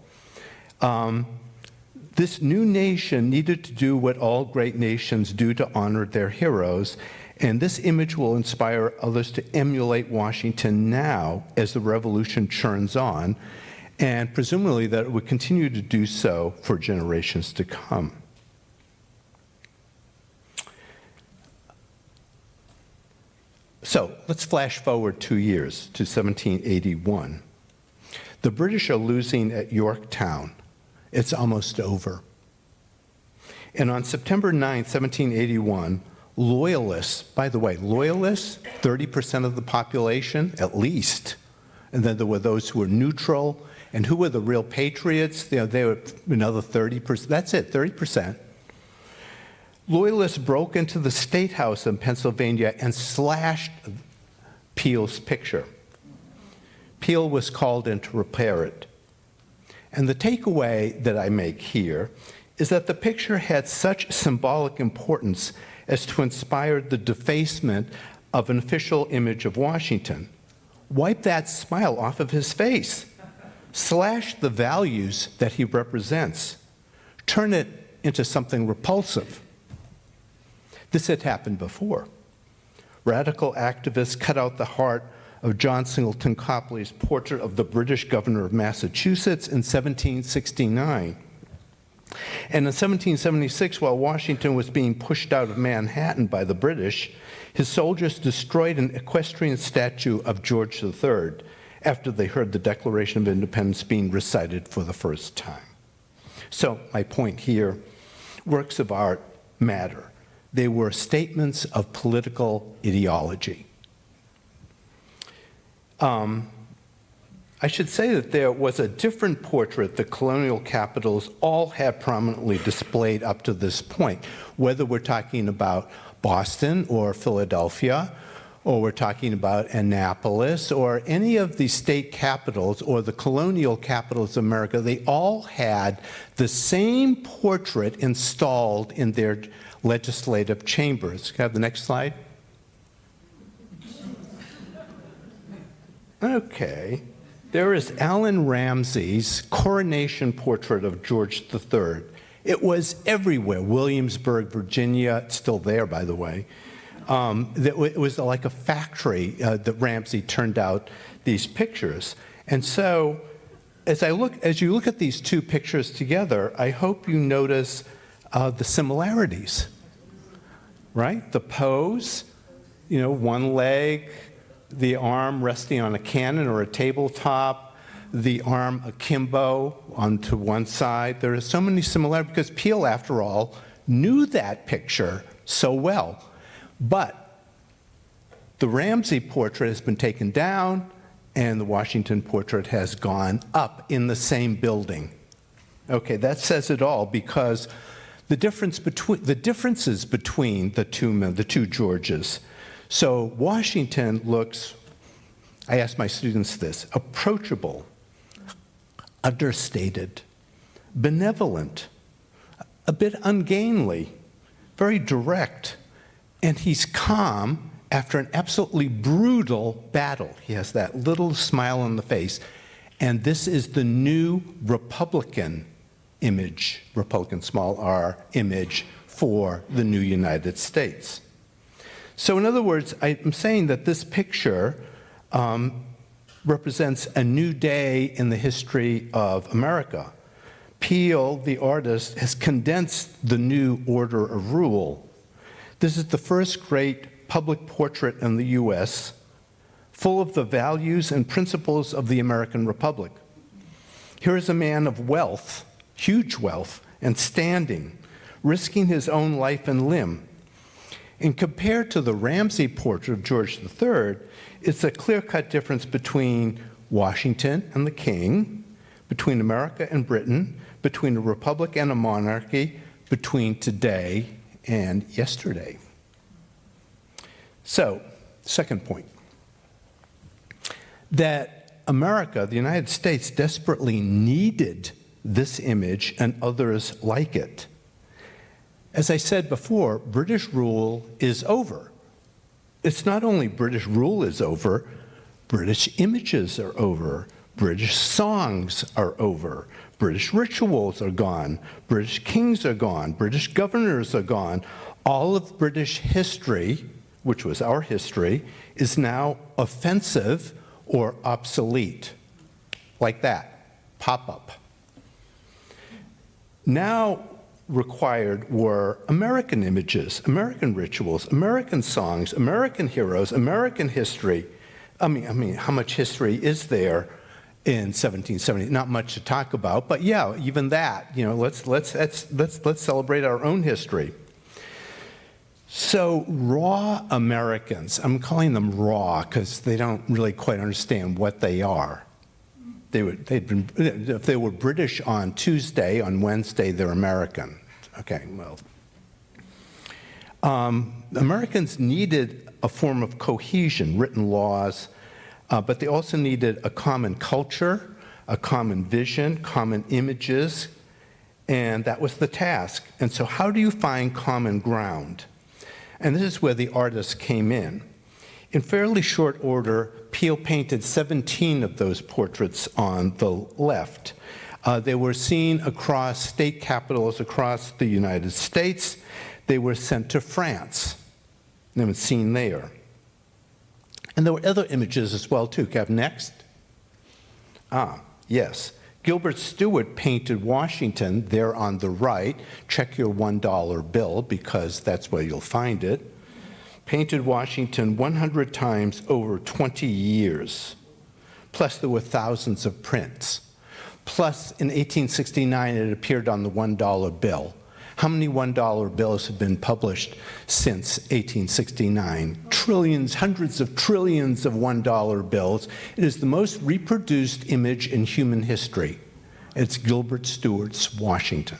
This new nation needed to do what all great nations do to honor their heroes, and this image will inspire others to emulate Washington now as the revolution churns on, and presumably that it would continue to do so for generations to come. So let's flash forward 2 years to 1781. The British are losing at Yorktown. It's almost over. And on September 9, 1781, Loyalists, by the way, Loyalists, 30% of the population, at least. And then there were those who were neutral. And who were the real patriots? They were another 30%. That's it, 30%. Loyalists broke into the State House in Pennsylvania and slashed Peale's picture. Peale was called in to repair it. And the takeaway that I make here is that the picture had such symbolic importance as to inspire the defacement of an official image of Washington. Wipe that smile off of his face. Slash the values that he represents. Turn it into something repulsive. This had happened before. Radical activists cut out the heart of John Singleton Copley's portrait of the British governor of Massachusetts in 1769. And in 1776, while Washington was being pushed out of Manhattan by the British, his soldiers destroyed an equestrian statue of George III after they heard the Declaration of Independence being recited for the first time. So my point here, works of art matter. They were statements of political ideology. I should say that there was a different portrait the colonial capitals all had prominently displayed up to this point, whether we're talking about Boston or Philadelphia, or we're talking about Annapolis, or any of the state capitals or the colonial capitals of America. They all had the same portrait installed in their legislative chambers. Can I have the next slide? Okay. There is Allan Ramsay's coronation portrait of George III. It was everywhere. Williamsburg, Virginia, it's still there, by the way. It was like a factory that Ramsay turned out these pictures. And so, as you look at these two pictures together, I hope you notice the similarities, right? The pose, one leg, the arm resting on a cannon or a tabletop, the arm akimbo onto one side. There are so many similarities because Peale, after all, knew that picture so well. But the Ramsay portrait has been taken down, and the Washington portrait has gone up in the same building. Okay, that says it all, because the differences between the two Georges. So Washington looks, I ask my students this, approachable, understated, benevolent, a bit ungainly, very direct, and he's calm after an absolutely brutal battle. He has that little smile on the face. And this is the new Republican image, Republican small r image, for the new United States. So in other words, I'm saying that this picture represents a new day in the history of America. Peale, the artist, has condensed the new order of rule. This is the first great public portrait in the U.S., full of the values and principles of the American Republic. Here is a man of wealth, huge wealth, and standing, risking his own life and limb. And compared to the Ramsay portrait of George III, it's a clear-cut difference between Washington and the king, between America and Britain, between a republic and a monarchy, between today and yesterday. So, second point, that America, the United States, desperately needed this image and others like it. As I said before, British rule is over. It's not only British rule is over, British images are over, British songs are over, British rituals are gone, British kings are gone, British governors are gone. All of British history, which was our history, is now offensive or obsolete. Like that, pop-up. Now required were American images, American rituals, American songs, American heroes, American history. I mean, how much history is there in 1770? Not much to talk about, but yeah, even that. Let's celebrate our own history. So raw Americans, I'm calling them raw because they don't really quite understand what they are. If they were British on Tuesday, on Wednesday they're American. Okay, well. Americans needed a form of cohesion, written laws, but they also needed a common culture, a common vision, common images, and that was the task. And so how do you find common ground? And this is where the artists came in. In fairly short order, Peale painted 17 of those portraits on the left. They were seen across state capitals across the United States. They were sent to France. They were seen there. And there were other images as well, too. Can I have next? Yes. Gilbert Stuart painted Washington there on the right. Check your $1 bill because that's where you'll find it. Painted Washington 100 times over 20 years. Plus there were thousands of prints. Plus in 1869 it appeared on the $1 bill. How many $1 bills have been published since 1869? Trillions, hundreds of trillions of $1 bills. It is the most reproduced image in human history. It's Gilbert Stuart's Washington.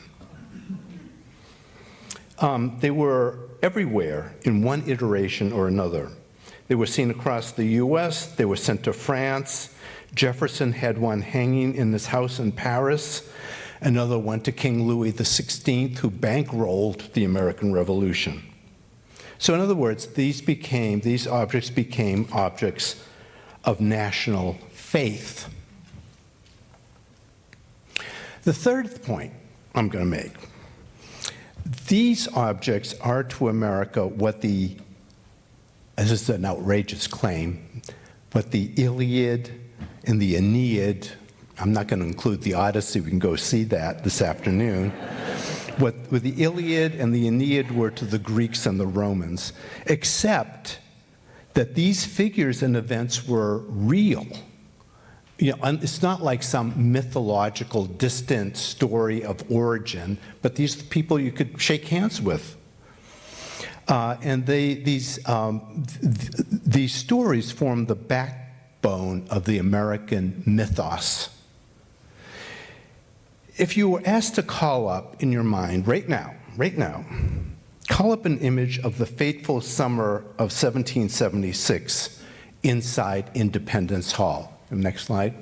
They were everywhere in one iteration or another. They were seen across the US, they were sent to France. Jefferson had one hanging in his house in Paris. Another went to King Louis XVI, who bankrolled the American Revolution. So in other words, these objects became objects of national faith. The third point I'm going to make, these objects are to America what the, this is an outrageous claim, what the Iliad and the Aeneid, I'm not going to include the Odyssey, we can go see that this afternoon, what the Iliad and the Aeneid were to the Greeks and the Romans, except that these figures and events were real. You know, it's not like some mythological, distant story of origin, but these people you could shake hands with. And these stories form the backbone of the American mythos. If you were asked to call up in your mind right now, call up an image of the fateful summer of 1776 inside Independence Hall. Next slide.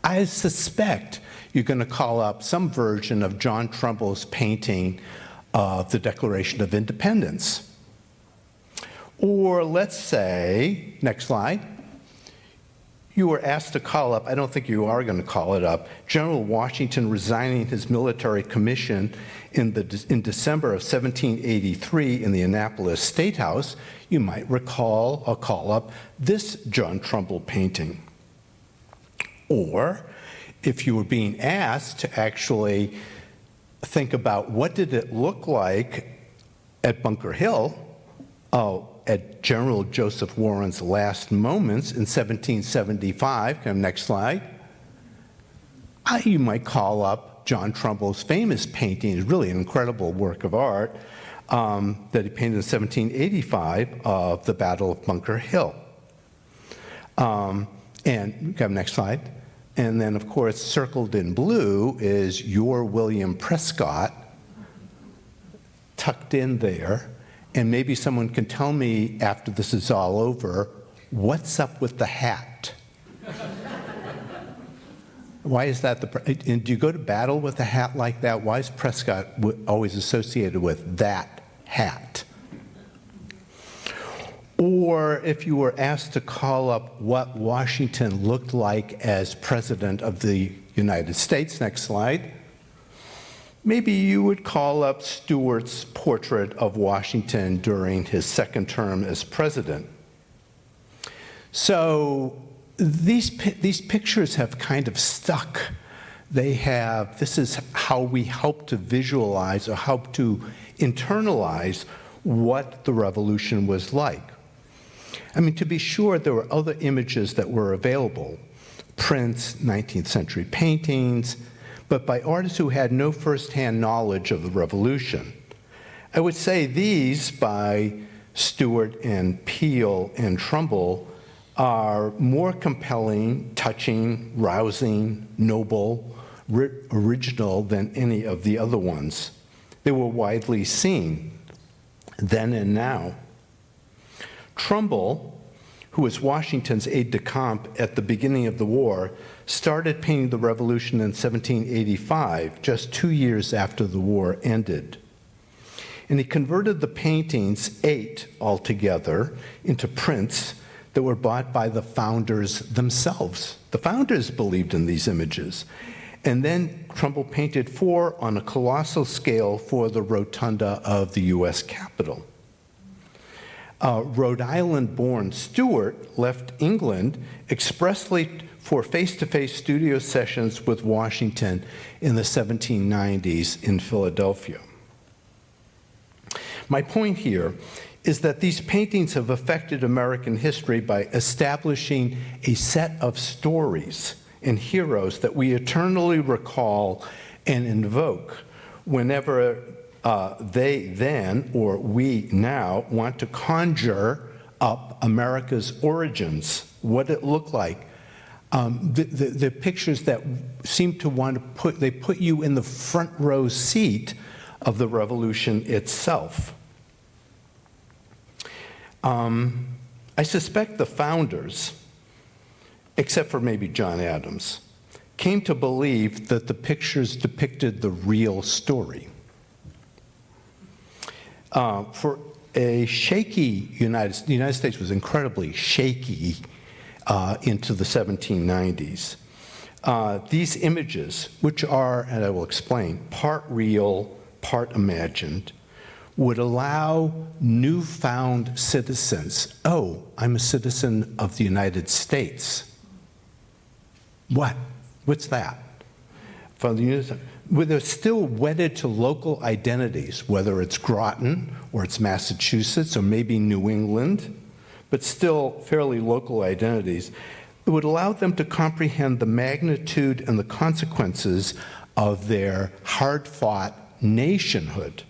I suspect you're going to call up some version of John Trumbull's painting of the Declaration of Independence. Or let's say, next slide, you were asked to call up, I don't think you are going to call it up, General Washington resigning his military commission in December of 1783 in the Annapolis State House. You might recall or call up this John Trumbull painting. Or if you were being asked to actually think about what did it look like at Bunker Hill, at General Joseph Warren's last moments in 1775, next slide, you might call up John Trumbull's famous painting. It's really an incredible work of art that he painted in 1785 of the Battle of Bunker Hill. And next slide. And then, of course, circled in blue is your William Prescott, tucked in there. And maybe someone can tell me after this is all over, what's up with the hat? Why is that and do you go to battle with a hat like that? Why is Prescott always associated with that hat? Or if you were asked to call up what Washington looked like as President of the United States, next slide, maybe you would call up Stuart's portrait of Washington during his second term as president. So these pictures have kind of stuck. This is how we help to visualize or help to internalize what the revolution was like. I mean, to be sure, there were other images that were available, prints, 19th century paintings, but by artists who had no firsthand knowledge of the revolution. I would say these by Stuart and Peale and Trumbull are more compelling, touching, rousing, noble, original than any of the other ones. They were widely seen then and now. Trumbull, who was Washington's aide-de-camp at the beginning of the war, started painting the revolution in 1785, just 2 years after the war ended. And he converted the paintings, 8 altogether, into prints that were bought by the founders themselves. The founders believed in these images. And then Trumbull painted 4 on a colossal scale for the rotunda of the US Capitol. Rhode Island-born Stuart left England expressly for face-to-face studio sessions with Washington in the 1790s in Philadelphia. My point here is that these paintings have affected American history by establishing a set of stories and heroes that we eternally recall and invoke whenever they then, or we now, want to conjure up America's origins, what it looked like. The pictures that seem to want to put you in the front row seat of the revolution itself. I suspect the founders, except for maybe John Adams, came to believe that the pictures depicted the real story. For a shaky the United States was incredibly shaky into the 1790s. these images, which are, and I will explain, part real, part imagined, would allow newfound citizens, oh, I'm a citizen of the United States. What? What's that? They're still wedded to local identities, whether it's Groton or it's Massachusetts or maybe New England, but still fairly local identities. It would allow them to comprehend the magnitude and the consequences of their hard-fought nationhood.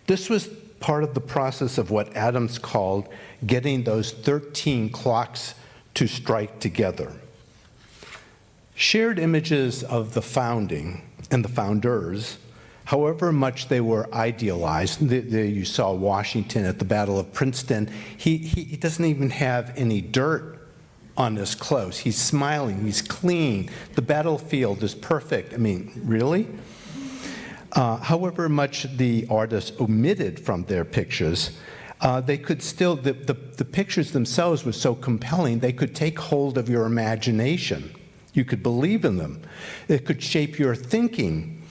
This was part of the process of what Adams called getting those 13 clocks to strike together. Shared images of the founding and the founders, however much they were idealized. You saw Washington at the Battle of Princeton. He doesn't even have any dirt on his clothes. He's smiling, he's clean. The battlefield is perfect. I mean, really? However much the artists omitted from their pictures, they could still, the pictures themselves were so compelling, they could take hold of your imagination. You could believe in them. It could shape your thinking.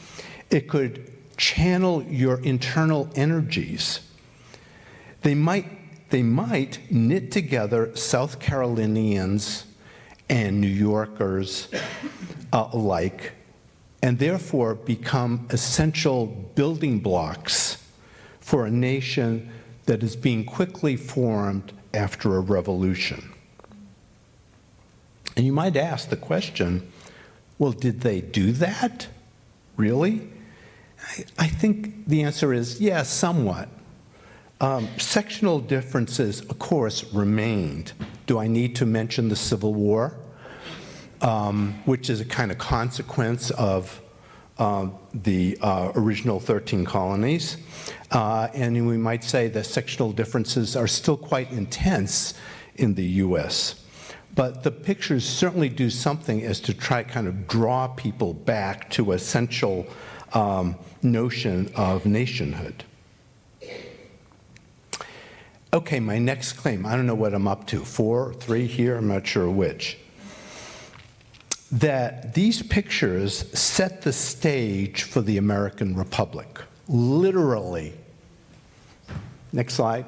It could channel your internal energies. They might knit together South Carolinians and New Yorkers alike, and therefore become essential building blocks for a nation that is being quickly formed after a revolution. And you might ask the question, well, did they do that? Really? I think the answer is yes, somewhat. Sectional differences, of course, remained. Do I need to mention the Civil War, which is a kind of consequence of the original 13 colonies? And we might say that sectional differences are still quite intense in the U.S. But the pictures certainly do something as to try kind of draw people back to essential notion of nationhood. Okay, my next claim, I don't know what I'm up to, 4, 3 here, I'm not sure which. That these pictures set the stage for the American Republic, literally. Next slide.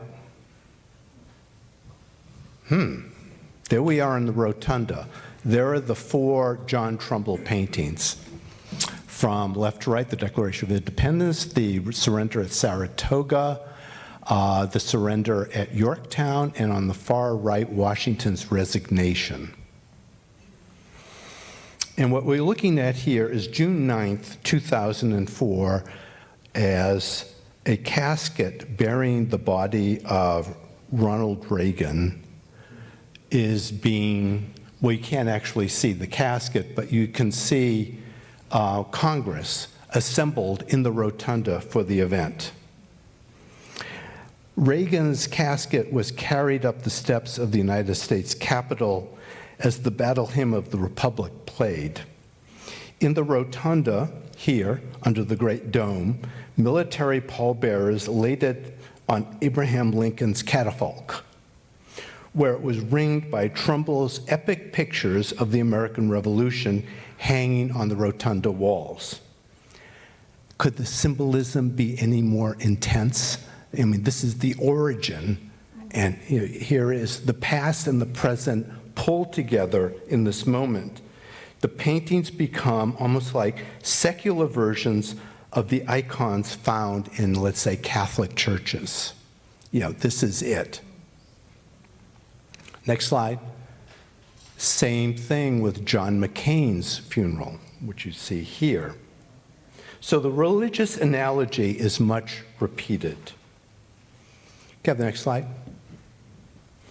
There we are in the rotunda. There are the 4 John Trumbull paintings. From left to right, the Declaration of Independence, the surrender at Saratoga, the surrender at Yorktown, and on the far right, Washington's resignation. And what we're looking at here is June 9th, 2004, as a casket burying the body of Ronald Reagan is being, well, you can't actually see the casket, but you can see Congress assembled in the rotunda for the event. Reagan's casket was carried up the steps of the United States Capitol as the battle hymn of the Republic played. In the rotunda, here, under the Great Dome, military pallbearers laid it on Abraham Lincoln's catafalque, where it was ringed by Trumbull's epic pictures of the American Revolution hanging on the rotunda walls. Could the symbolism be any more intense? I mean, this is the origin, and here is the past and the present pulled together in this moment. The paintings become almost like secular versions of the icons found in, let's say, Catholic churches. This is it. Next slide. Same thing with John McCain's funeral, which you see here. So the religious analogy is much repeated. Okay, the next slide.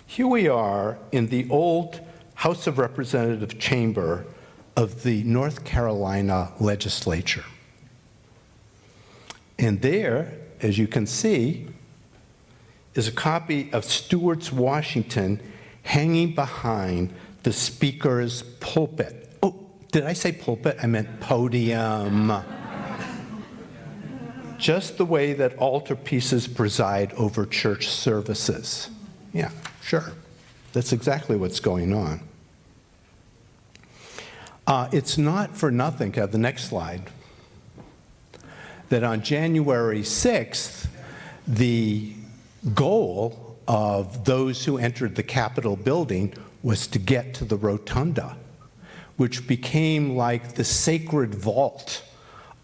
Here we are in the old House of Representatives chamber of the North Carolina legislature. And there, as you can see, is a copy of Stewart's Washington hanging behind the speaker's pulpit. Oh, did I say pulpit? I meant podium. Just the way that altarpieces preside over church services. Yeah, sure. That's exactly what's going on. It's not for nothing, the next slide, that on January 6th, the goal of those who entered the Capitol building was to get to the rotunda, which became like the sacred vault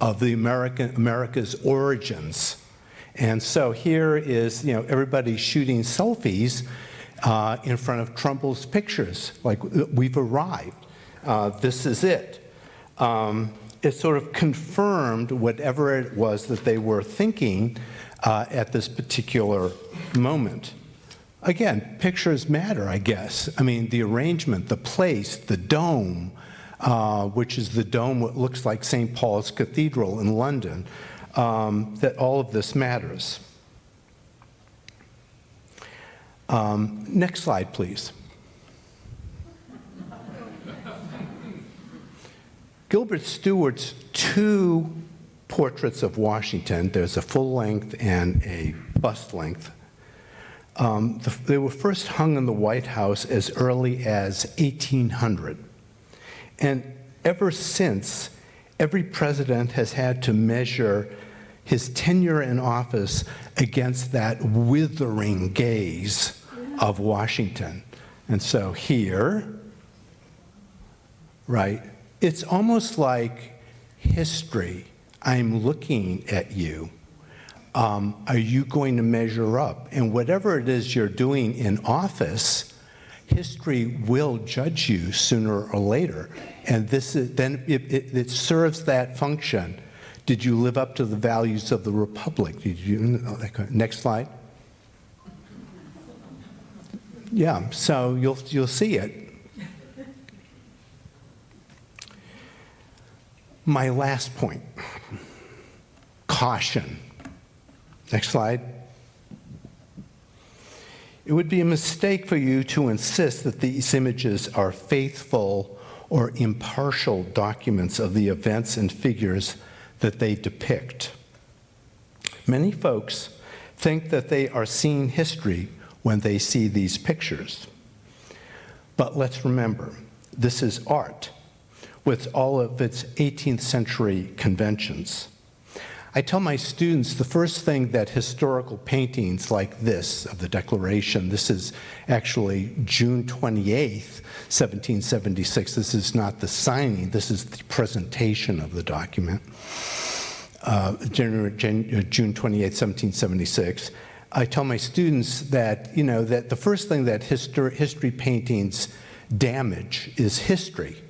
of the America's origins. And so here is, everybody shooting selfies in front of Trumbull's pictures, like we've arrived. This is it. It sort of confirmed whatever it was that they were thinking at this particular moment. Again, pictures matter, I guess. I mean, the arrangement, the place, the dome, which is the dome what looks like St. Paul's Cathedral in London, that all of this matters. Next slide, please. Gilbert Stuart's two portraits of Washington, there's a full-length and a bust-length, they were first hung in the White House as early as 1800. And ever since, every president has had to measure his tenure in office against that withering gaze of Washington. And so here, right, it's almost like history. I'm looking at you. Are you going to measure up? And whatever it is you're doing in office, history will judge you sooner or later. And this is, then it serves that function. Did you live up to the values of the Republic? Did you, next slide. Yeah, so you'll see it. My last point, caution. Next slide. It would be a mistake for you to insist that these images are faithful or impartial documents of the events and figures that they depict. Many folks think that they are seeing history when they see these pictures. But let's remember, this is art with all of its 18th century conventions. I tell my students the first thing that historical paintings like this of the Declaration, this is actually June 28th, 1776. This is not the signing, this is the presentation of the document. June 28th, 1776. I tell my students that, that the first thing that history paintings damage is history.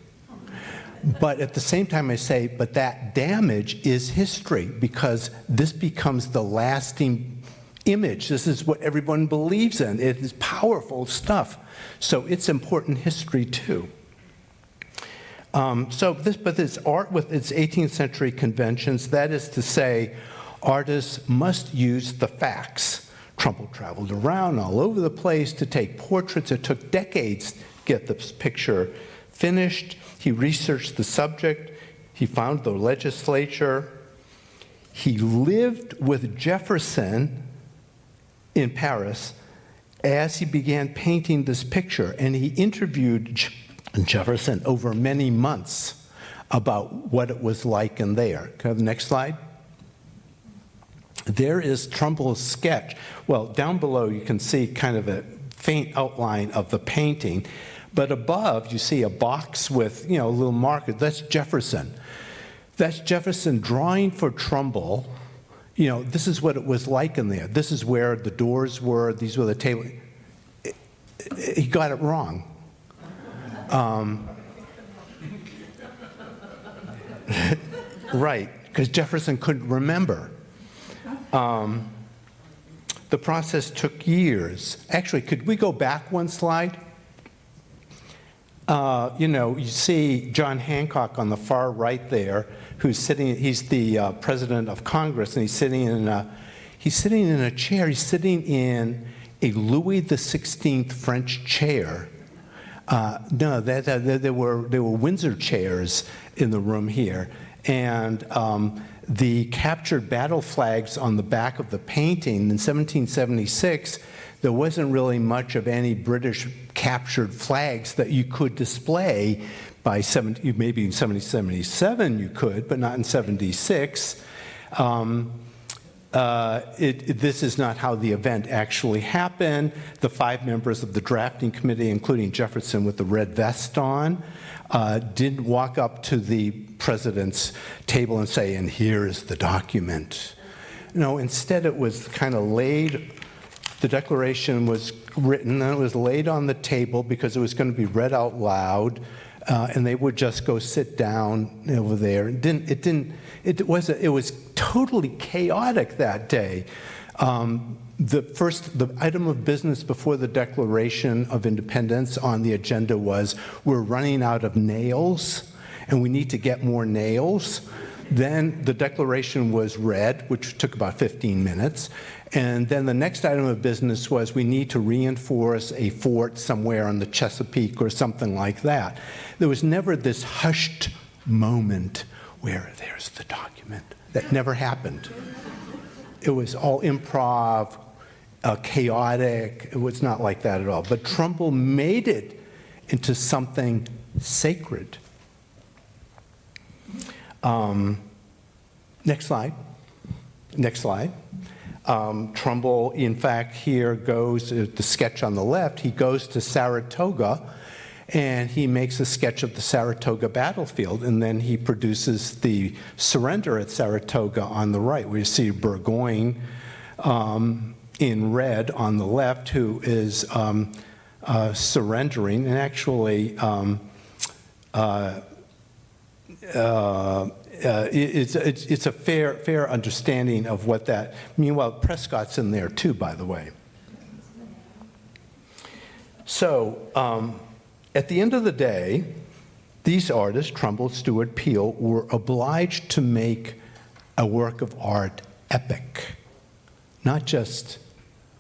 But at the same time, I say, but that damage is history because this becomes the lasting image. This is what everyone believes in. It is powerful stuff. So it's important history too. But this art with its 18th century conventions, that is to say, artists must use the facts. Trumbull traveled around all over the place to take portraits. It took decades to get this picture finished. He researched the subject. He found the legislature. He lived with Jefferson in Paris as he began painting this picture, and he interviewed Jefferson over many months about what it was like in there. Can I have the next slide? There is Trumbull's sketch. Well, down below you can see kind of a faint outline of the painting. But above, you see a box with, a little marker. That's Jefferson. That's Jefferson drawing for Trumbull. This is what it was like in there. This is where the doors were. These were the tables. He got it wrong. Right, because Jefferson couldn't remember. The process took years. Actually, could we go back one slide? You see John Hancock on the far right there, who's sitting. He's the president of Congress, and he's sitting in a chair. He's sitting in a Louis XVI French chair. No, there were Windsor chairs in the room here, and the captured battle flags on the back of the painting in 1776. There wasn't really much of any British captured flags that you could display maybe in 77 you could, but not in 76. This is not how the event actually happened. The 5 members of the drafting committee, including Jefferson with the red vest on, didn't walk up to the president's table and say, and here is the document. No, instead it was kind of laid, the declaration was written and it was laid on the table because it was going to be read out loud, and they would just go sit down over there. It was totally chaotic that day. The item of business before the Declaration of Independence on the agenda was, we're running out of nails and we need to get more nails. Then the declaration was read, which took about 15 minutes. And then the next item of business was, we need to reinforce a fort somewhere on the Chesapeake or something like that. There was never this hushed moment where there's the document. That never happened. It was all improv, chaotic. It was not like that at all. But Trumbull made it into something sacred. Next slide. Next slide. Trumbull, in fact, here goes, the sketch on the left, he goes to Saratoga, and he makes a sketch of the Saratoga battlefield, and then he produces the surrender at Saratoga on the right, where you see Burgoyne in red on the left, who is surrendering, and actually it's a fair understanding of what that. Meanwhile, Prescott's in there too, by the way. So at the end of the day, these artists, Trumbull, Stewart, Peale, were obliged to make a work of art epic, not just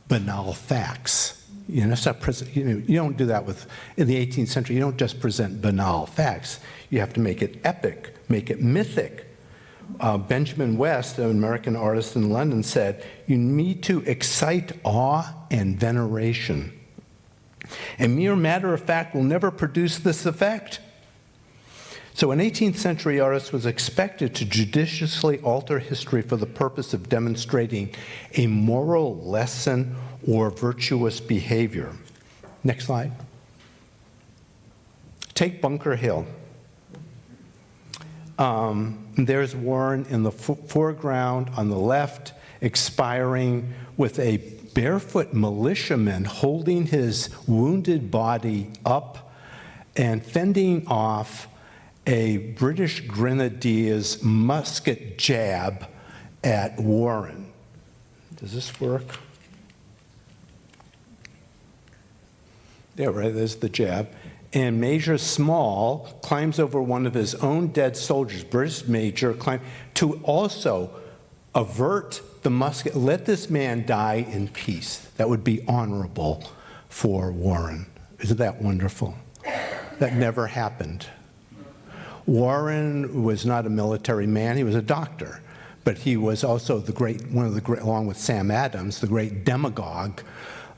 banal facts. You know, it's not you don't do that in the 18th century. You don't just present banal facts. You have to make it epic, make it mythic. Benjamin West, an American artist in London, said, you need to excite awe and veneration. And mere matter of fact will never produce this effect. So an 18th century artist was expected to judiciously alter history for the purpose of demonstrating a moral lesson or virtuous behavior. Next slide. Take Bunker Hill. There's Warren in the foreground on the left, expiring with a barefoot militiaman holding his wounded body up and fending off a British grenadier's musket jab at Warren. Does this work? Yeah, right, there's the jab. And Major Small climbs over one of his own dead soldiers, British Major, to also avert the musket. Let this man die in peace. That would be honorable for Warren. Isn't that wonderful? That never happened. Warren was not a military man, he was a doctor. But he was also one of the great, along with Sam Adams, the great demagogue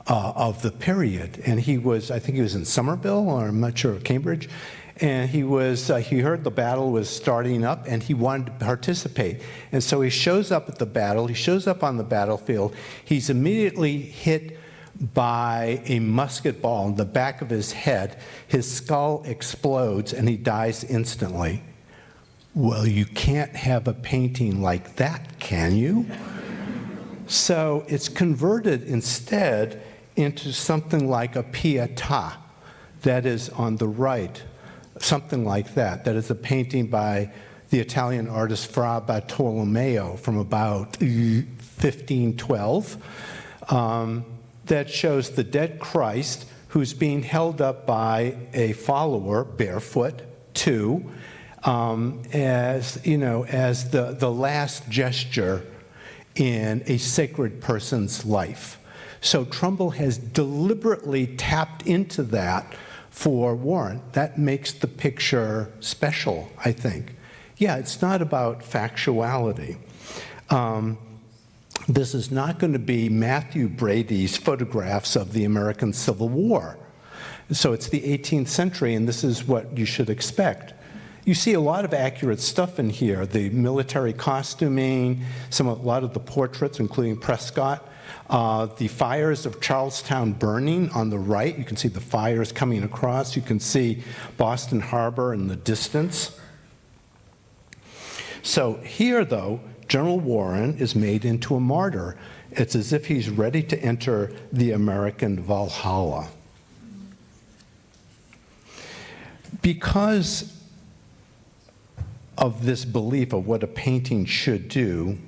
of the period. And he was, I think he was in Somerville, or I'm not sure, Cambridge. And he heard the battle was starting up and he wanted to participate. And so he shows up at the battle, he shows up on the battlefield, he's immediately hit by a musket ball in the back of his head, his skull explodes and he dies instantly. Well, you can't have a painting like that, can you? So it's converted instead into something like a Pietà, that is on the right, something like that. That is a painting by the Italian artist Fra Bartolomeo from about 1512 that shows the dead Christ who's being held up by a follower, barefoot, too, as, you know, as the last gesture in a sacred person's life. So Trumbull has deliberately tapped into that for Warren. That makes the picture special, I think. Yeah, it's not about factuality. This is not going to be Matthew Brady's photographs of the American Civil War. So it's the 18th century, and this is what you should expect. You see a lot of accurate stuff in here, the military costuming, a lot of the portraits, including Prescott. The fires of Charlestown burning on the right. You can see the fires coming across. You can see Boston Harbor in the distance. So here, though, General Warren is made into a martyr. It's as if he's ready to enter the American Valhalla. Because of this belief of what a painting should do,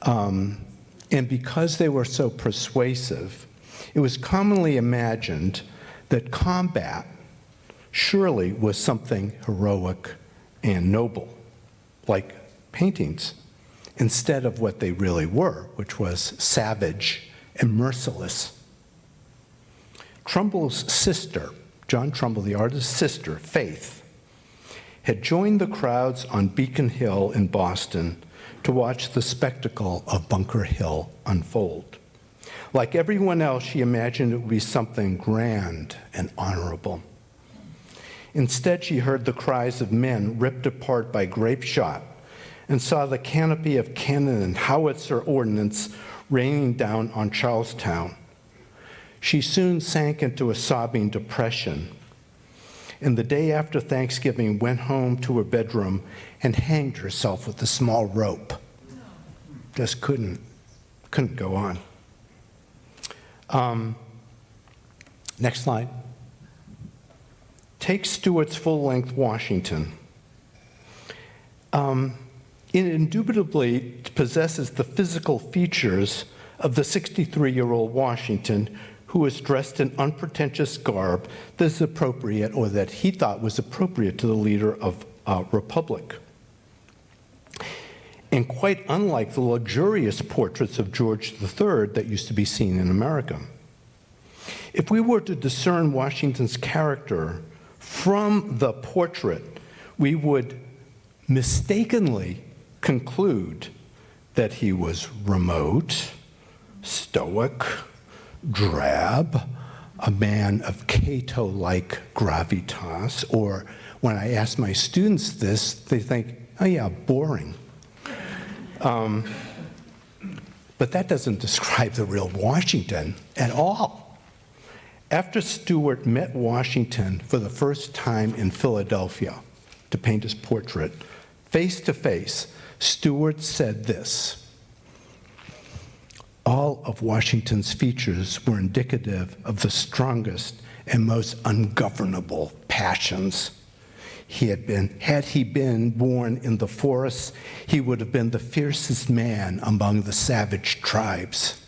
and because they were so persuasive, it was commonly imagined that combat surely was something heroic and noble, like paintings, instead of what they really were, which was savage and merciless. Trumbull's sister, John Trumbull, the artist's sister, Faith, had joined the crowds on Beacon Hill in Boston to watch the spectacle of Bunker Hill unfold. Like everyone else, she imagined it would be something grand and honorable. Instead, she heard the cries of men ripped apart by grape shot and saw the canopy of cannon and howitzer ordnance raining down on Charlestown. She soon sank into a sobbing depression, and the day after Thanksgiving went home to her bedroom and hanged herself with a small rope. Just couldn't go on. Next slide. Take Stuart's full-length Washington. It indubitably possesses the physical features of the 63-year-old Washington, who was dressed in unpretentious garb that is appropriate, or that he thought was appropriate, to the leader of a republic. And quite unlike the luxurious portraits of George III that used to be seen in America. If we were to discern Washington's character from the portrait, we would mistakenly conclude that he was remote, stoic, drab, a man of Cato-like gravitas, or when I ask my students this, they think, oh yeah, boring. But that doesn't describe the real Washington at all. After Stuart met Washington for the first time in Philadelphia to paint his portrait, face to face, Stuart said this: all of Washington's features were indicative of the strongest and most ungovernable passions. Had he been born in the forests, he would have been the fiercest man among the savage tribes.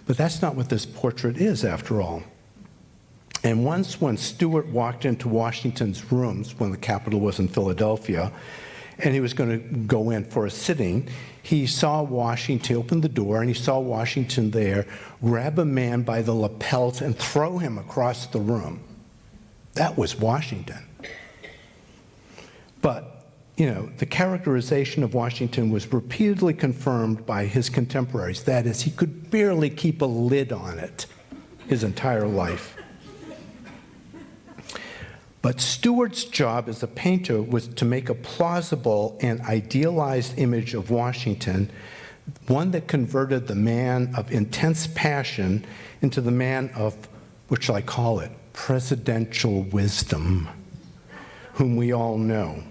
But that's not what this portrait is, after all. And once, when Stuart walked into Washington's rooms, when the Capitol was in Philadelphia, and he was going to go in for a sitting, he saw Washington, open the door, and he saw Washington there, grab a man by the lapels and throw him across the room. That was Washington. But, the characterization of Washington was repeatedly confirmed by his contemporaries. That is, he could barely keep a lid on it his entire life. But Stuart's job as a painter was to make a plausible and idealized image of Washington, one that converted the man of intense passion into the man of, what shall I call it, presidential wisdom, whom we all know.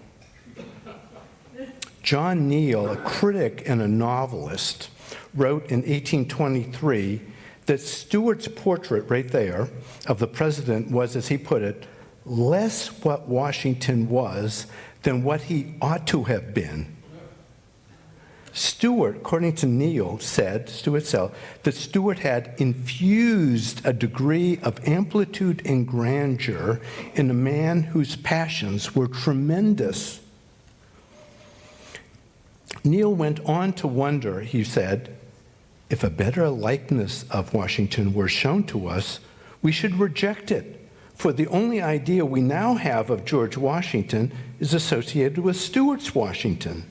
John Neal, a critic and a novelist, wrote in 1823 that Stuart's portrait right there of the president was, as he put it, less what Washington was than what he ought to have been. Stuart, according to Neal, Stuart said, that Stuart had infused a degree of amplitude and grandeur in a man whose passions were tremendous. Neal went on to wonder, he said, if a better likeness of Washington were shown to us, we should reject it. For the only idea we now have of George Washington is associated with Stuart's Washington.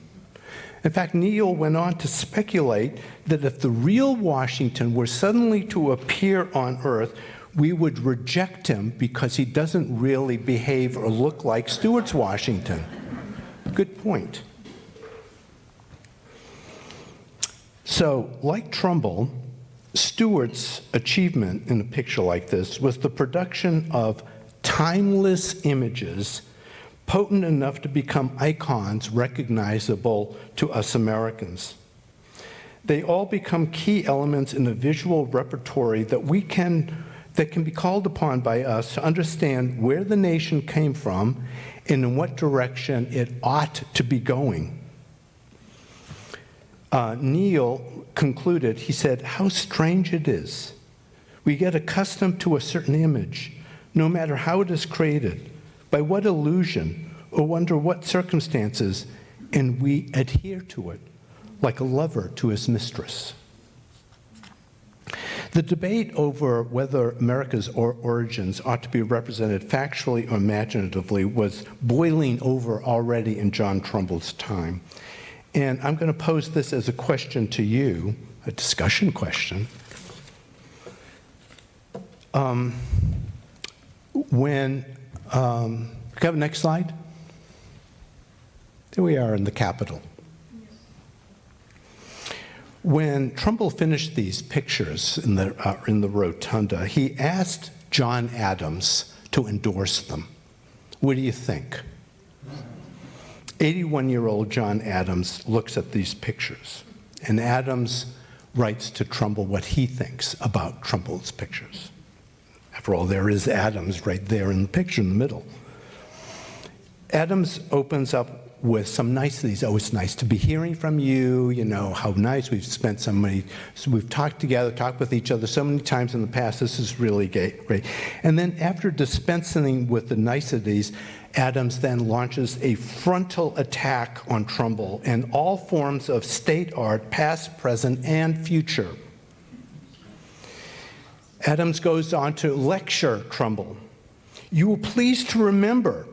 In fact, Neal went on to speculate that if the real Washington were suddenly to appear on Earth, we would reject him because he doesn't really behave or look like Stuart's Washington. Good point. So, like Trumbull, Stuart's achievement in a picture like this was the production of timeless images potent enough to become icons recognizable to us Americans. They all become key elements in the visual repertory that can be called upon by us to understand where the nation came from and in what direction it ought to be going. Neil concluded, he said, "How strange it is. We get accustomed to a certain image, no matter how it is created, by what illusion, or under what circumstances, and we adhere to it, like a lover to his mistress." The debate over whether America's origins ought to be represented factually or imaginatively was boiling over already in John Trumbull's time. And I'm going to pose this as a question to you, a discussion question. Can we have the next slide? Here we are in the Capitol. When Trumbull finished these pictures in the rotunda, he asked John Adams to endorse them. What do you think? 81-year-old John Adams looks at these pictures, and Adams writes to Trumbull what he thinks about Trumbull's pictures. After all, there is Adams right there in the picture in the middle. Adams opens up with some niceties. "Oh, it's nice to be hearing from you, you know, how nice, we've spent so we've talked together, talked with each other so many times in the past, this is really great." And then after dispensing with the niceties, Adams then launches a frontal attack on Trumbull and all forms of state art, past, present, and future. Adams goes on to lecture Trumbull. "You will please to remember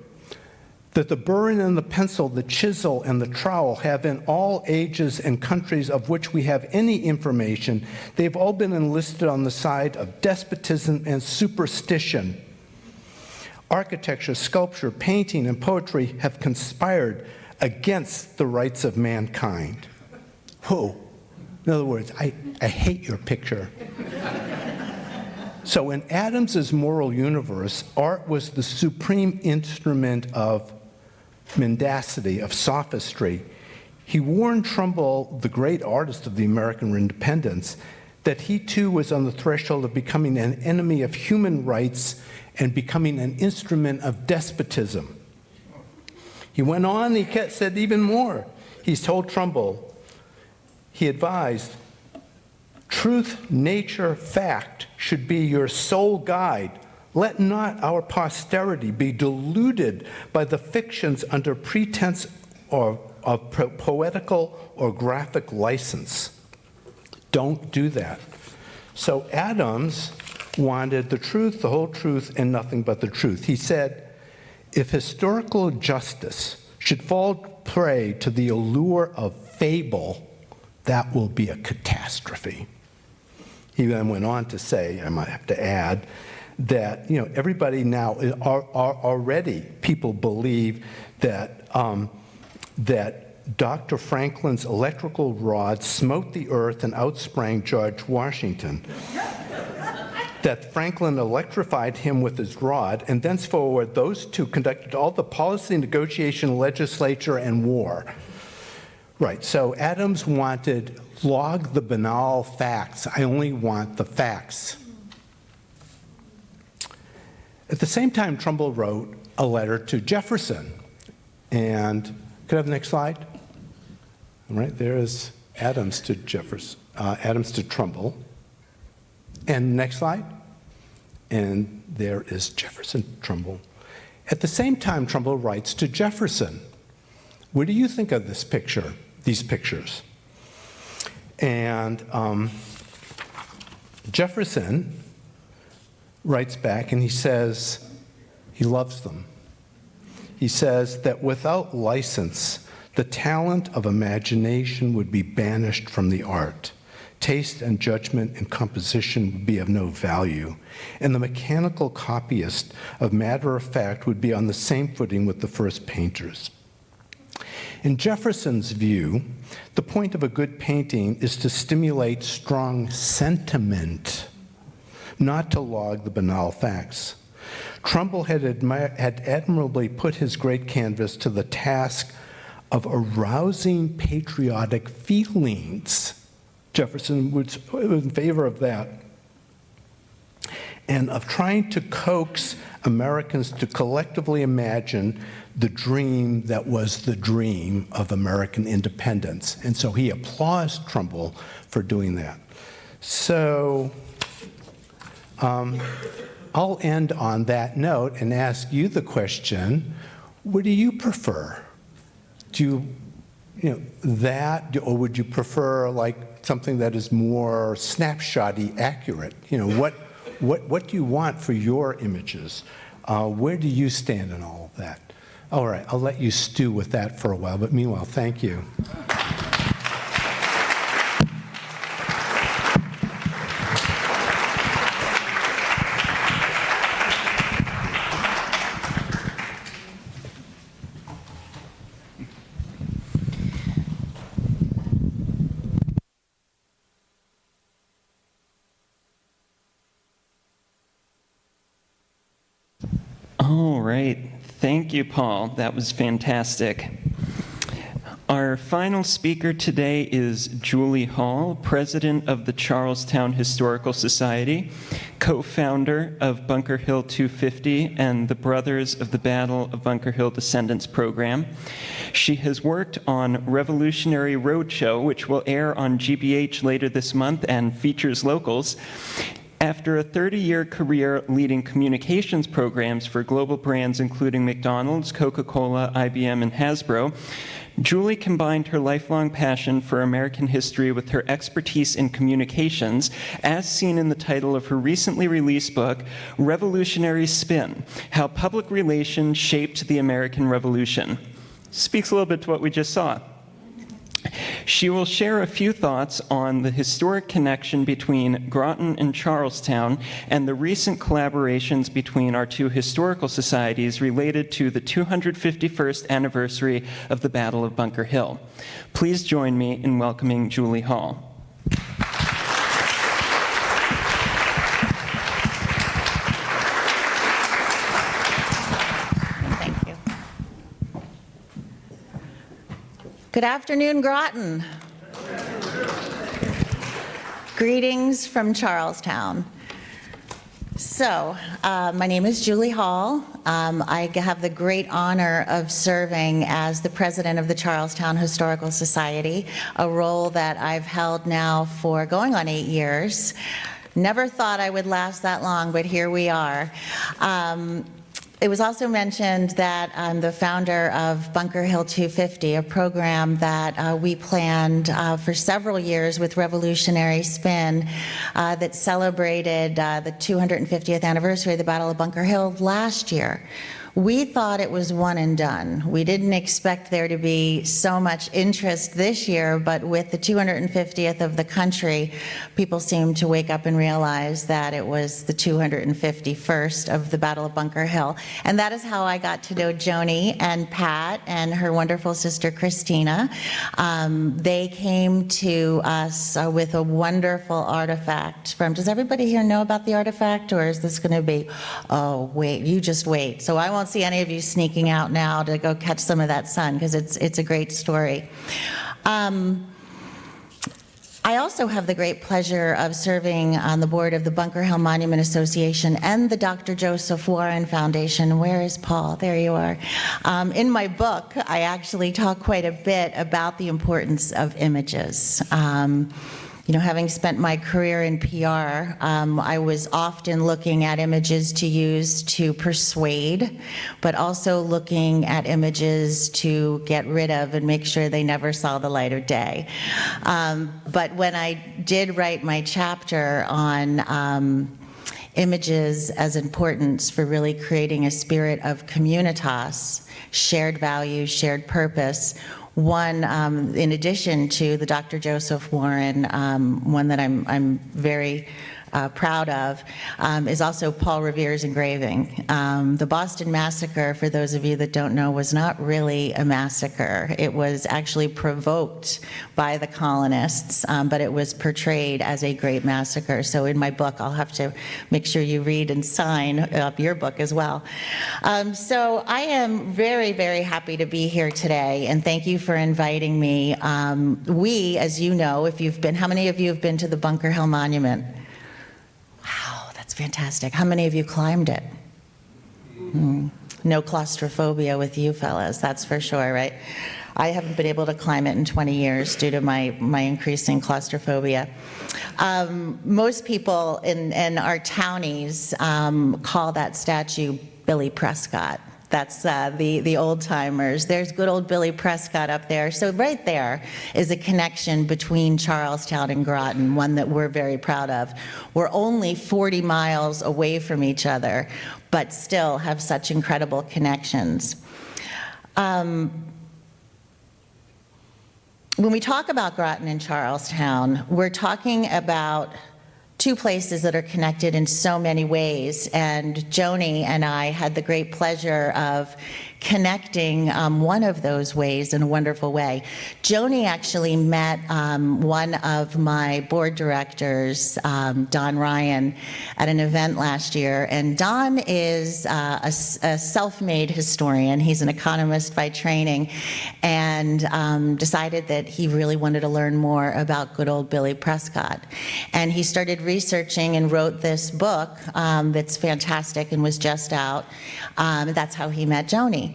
that the burr and the pencil, the chisel and the trowel have in all ages and countries of which we have any information, they've all been enlisted on the side of despotism and superstition. Architecture, sculpture, painting, and poetry have conspired against the rights of mankind." Whoa. In other words, I hate your picture. So in Adams's moral universe, art was the supreme instrument of mendacity, of sophistry. He warned Trumbull, the great artist of the American independence, that he too was on the threshold of becoming an enemy of human rights and becoming an instrument of despotism. He went on, he said even more. He's told Trumbull, he advised, "Truth, nature, fact should be your sole guide. Let not our posterity be deluded by the fictions under pretense of poetical or graphic license." Don't do that. So Adams wanted the truth, the whole truth, and nothing but the truth. He said, "If historical justice should fall prey to the allure of fable, that will be a catastrophe." He then went on to say, I might have to add, that everybody now already people believe that that Dr. Franklin's electrical rod smote the earth and outsprang George Washington. That Franklin electrified him with his rod, and thenceforward those two conducted all the policy, negotiation, legislature, and war. Right, so Adams wanted log the banal facts. I only want the facts. At the same time, Trumbull wrote a letter to Jefferson. And could I have the next slide? All right, there is Adams to Jefferson, Adams to Trumbull. And next slide. And there is Jefferson Trumbull. At the same time, Trumbull writes to Jefferson. What do you think of this picture, these pictures? And Jefferson writes back and he says he loves them. He says that without license, the talent of imagination would be banished from the art. taste and judgment in composition would be of no value, and the mechanical copyist of matter of fact would be on the same footing with the first painters. In Jefferson's view, the point of a good painting is to stimulate strong sentiment, not to log the banal facts. Trumbull had admirably put his great canvas to the task of arousing patriotic feelings. Jefferson was in favor of that, and of trying to coax Americans to collectively imagine the dream that was the dream of American independence. And so he applauds Trumbull for doing that. So I'll end on that note and ask you the question, what do you prefer? Do you that, or would you prefer like something that is more snapshotty accurate? What do you want for your images? Where do you stand in all of that? All right, I'll let you stew with that for a while, but meanwhile, thank you. All right. Thank you, Paul. That was fantastic. Our final speaker today is Julie Hall, president of the Charlestown Historical Society, co-founder of Bunker Hill 250 and the Brothers of the Battle of Bunker Hill Descendants program. She has worked on Revolutionary Roadshow, which will air on GBH later this month and features locals. After a 30-year career leading communications programs for global brands including McDonald's, Coca-Cola, IBM, and Hasbro, Julie combined her lifelong passion for American history with her expertise in communications, as seen in the title of her recently released book, Revolutionary Spin: How Public Relations Shaped the American Revolution. Speaks a little bit to what we just saw. She will share a few thoughts on the historic connection between Groton and Charlestown and the recent collaborations between our two historical societies related to the 251st anniversary of the Battle of Bunker Hill. Please join me in welcoming Julie Hall. Good afternoon, Groton. Greetings from Charlestown. So, my name is Julie Hall. I have the great honor of serving as the president of the Charlestown Historical Society, a role that I've held now for going on 8 years. Never thought I would last that long, but here we are. It was also mentioned that I'm the founder of Bunker Hill 250, a program that we planned for several years with Revolutionary Spin that celebrated the 250th anniversary of the Battle of Bunker Hill last year. We thought it was one and done. We didn't expect there to be so much interest this year, but with the 250th of the country, people seemed to wake up and realize that it was the 251st of the Battle of Bunker Hill. And that is how I got to know Joni and Pat and her wonderful sister Christina. They came to us with a wonderful artifact from, does everybody here know about the artifact, or is this gonna be, oh, wait, you just wait. So I won't see any of you sneaking out now to go catch some of that sun, because it's a great story. I also have the great pleasure of serving on the board of the Bunker Hill Monument Association and the Dr. Joseph Warren Foundation. Where is Paul? There you are. In my book, I actually talk quite a bit about the importance of images. You know, having spent my career in PR, I was often looking at images to use to persuade, but also looking at images to get rid of and make sure they never saw the light of day. But when I did write my chapter on images as importance for really creating a spirit of communitas, shared values, shared purpose, One, in addition to the Dr. Joseph Warren, one that I'm very proud of, is also Paul Revere's engraving. The Boston Massacre, for those of you that don't know, was not really a massacre. It was actually provoked by the colonists, but it was portrayed as a great massacre. So in my book, I'll have to make sure you read and sign up your book as well. So I am very, very happy to be here today, and thank you for inviting me. We, as you know, if you've been, how many of you have been to the Bunker Hill Monument? Wow, that's fantastic. How many of you climbed it? No claustrophobia with you fellas, that's for sure, right? I haven't been able to climb it in 20 years due to my increasing claustrophobia. Most people in our townies call that statue Billy Prescott. That's the old timers. There's good old Billy Prescott up there. So right there is a connection between Charlestown and Groton, one that we're very proud of. We're only 40 miles away from each other, but still have such incredible connections. When we talk about Groton and Charlestown, we're talking about two places that are connected in so many ways, and Joni and I had the great pleasure of connecting one of those ways in a wonderful way. Joni actually met one of my board directors, Don Ryan, at an event last year, and Don is a self-made historian. He's an economist by training, and decided that he really wanted to learn more about good old Billy Prescott. And he started researching and wrote this book that's fantastic and was just out. That's how he met Joni.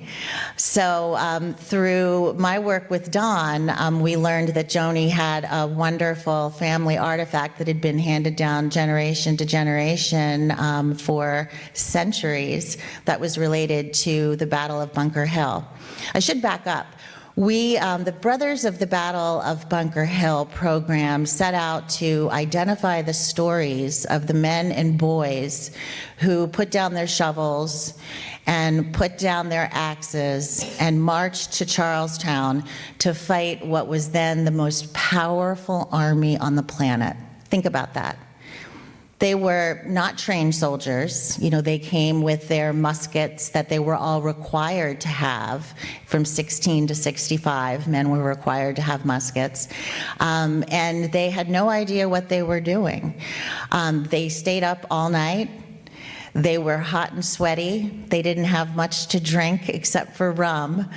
So through my work with Don, we learned that Joni had a wonderful family artifact that had been handed down generation to generation for centuries that was related to the Battle of Bunker Hill. I should back up. We, the Brothers of the Battle of Bunker Hill program, set out to identify the stories of the men and boys who put down their shovels and put down their axes and marched to Charlestown to fight what was then the most powerful army on the planet. Think about that. They were not trained soldiers. You know, they came with their muskets that they were all required to have. From 16 to 65, men were required to have muskets. And they had no idea what they were doing. They stayed up all night. They were hot and sweaty. They didn't have much to drink except for rum.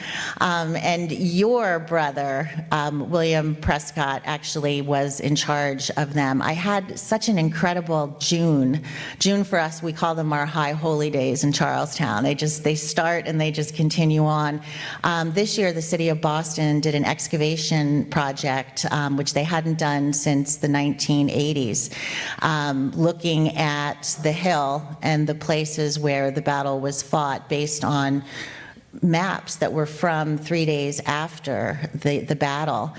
And your brother, William Prescott, actually was in charge of them. I had such an incredible June. June for us, we call them our high holy days in Charlestown. They start and they just continue on. This year, the city of Boston did an excavation project, which they hadn't done since the 1980s, looking at the hill and the places where the battle was fought based on maps that were from 3 days after the battle.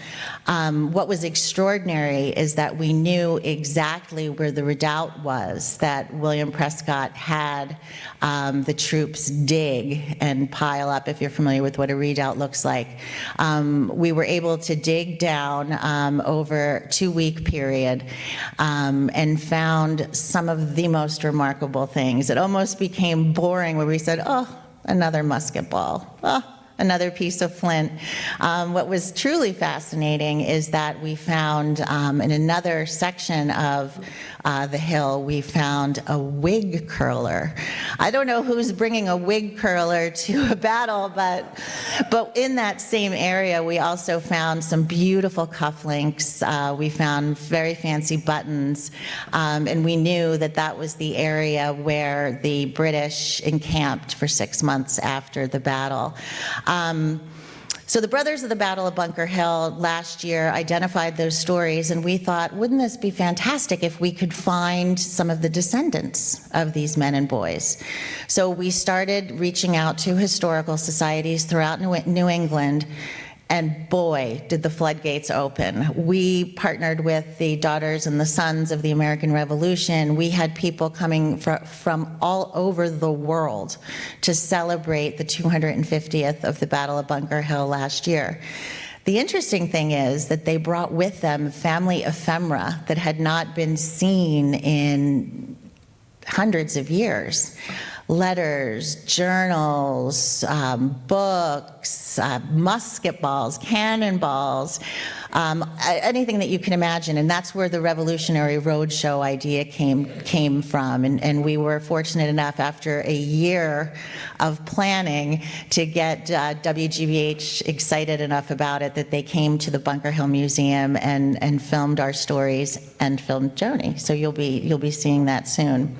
What was extraordinary is that we knew exactly where the redoubt was that William Prescott had the troops dig and pile up, if you're familiar with what a redoubt looks like. We were able to dig down over a 2-week period and found some of the most remarkable things. It almost became boring where we said, oh, another musket ball, another piece of flint. What was truly fascinating is that we found in another section of the hill, we found a wig curler. I don't know who's bringing a wig curler to a battle, but in that same area, we also found some beautiful cufflinks. We found very fancy buttons, and we knew that that was the area where the British encamped for 6 months after the battle. So the Brothers of the Battle of Bunker Hill last year identified those stories, and we thought, wouldn't this be fantastic if we could find some of the descendants of these men and boys? So we started reaching out to historical societies throughout New England, and boy, did the floodgates open. We partnered with the Daughters and the Sons of the American Revolution. We had people coming from all over the world to celebrate the 250th of the Battle of Bunker Hill last year. The interesting thing is that they brought with them family ephemera that had not been seen in hundreds of years. Letters, journals, books, musket balls, cannonballs, anything that you can imagine. And that's where the Revolutionary Roadshow idea came from. And we were fortunate enough, after a year of planning, to get WGBH excited enough about it that they came to the Bunker Hill Museum and filmed our stories and filmed Joni. So you'll be seeing that soon.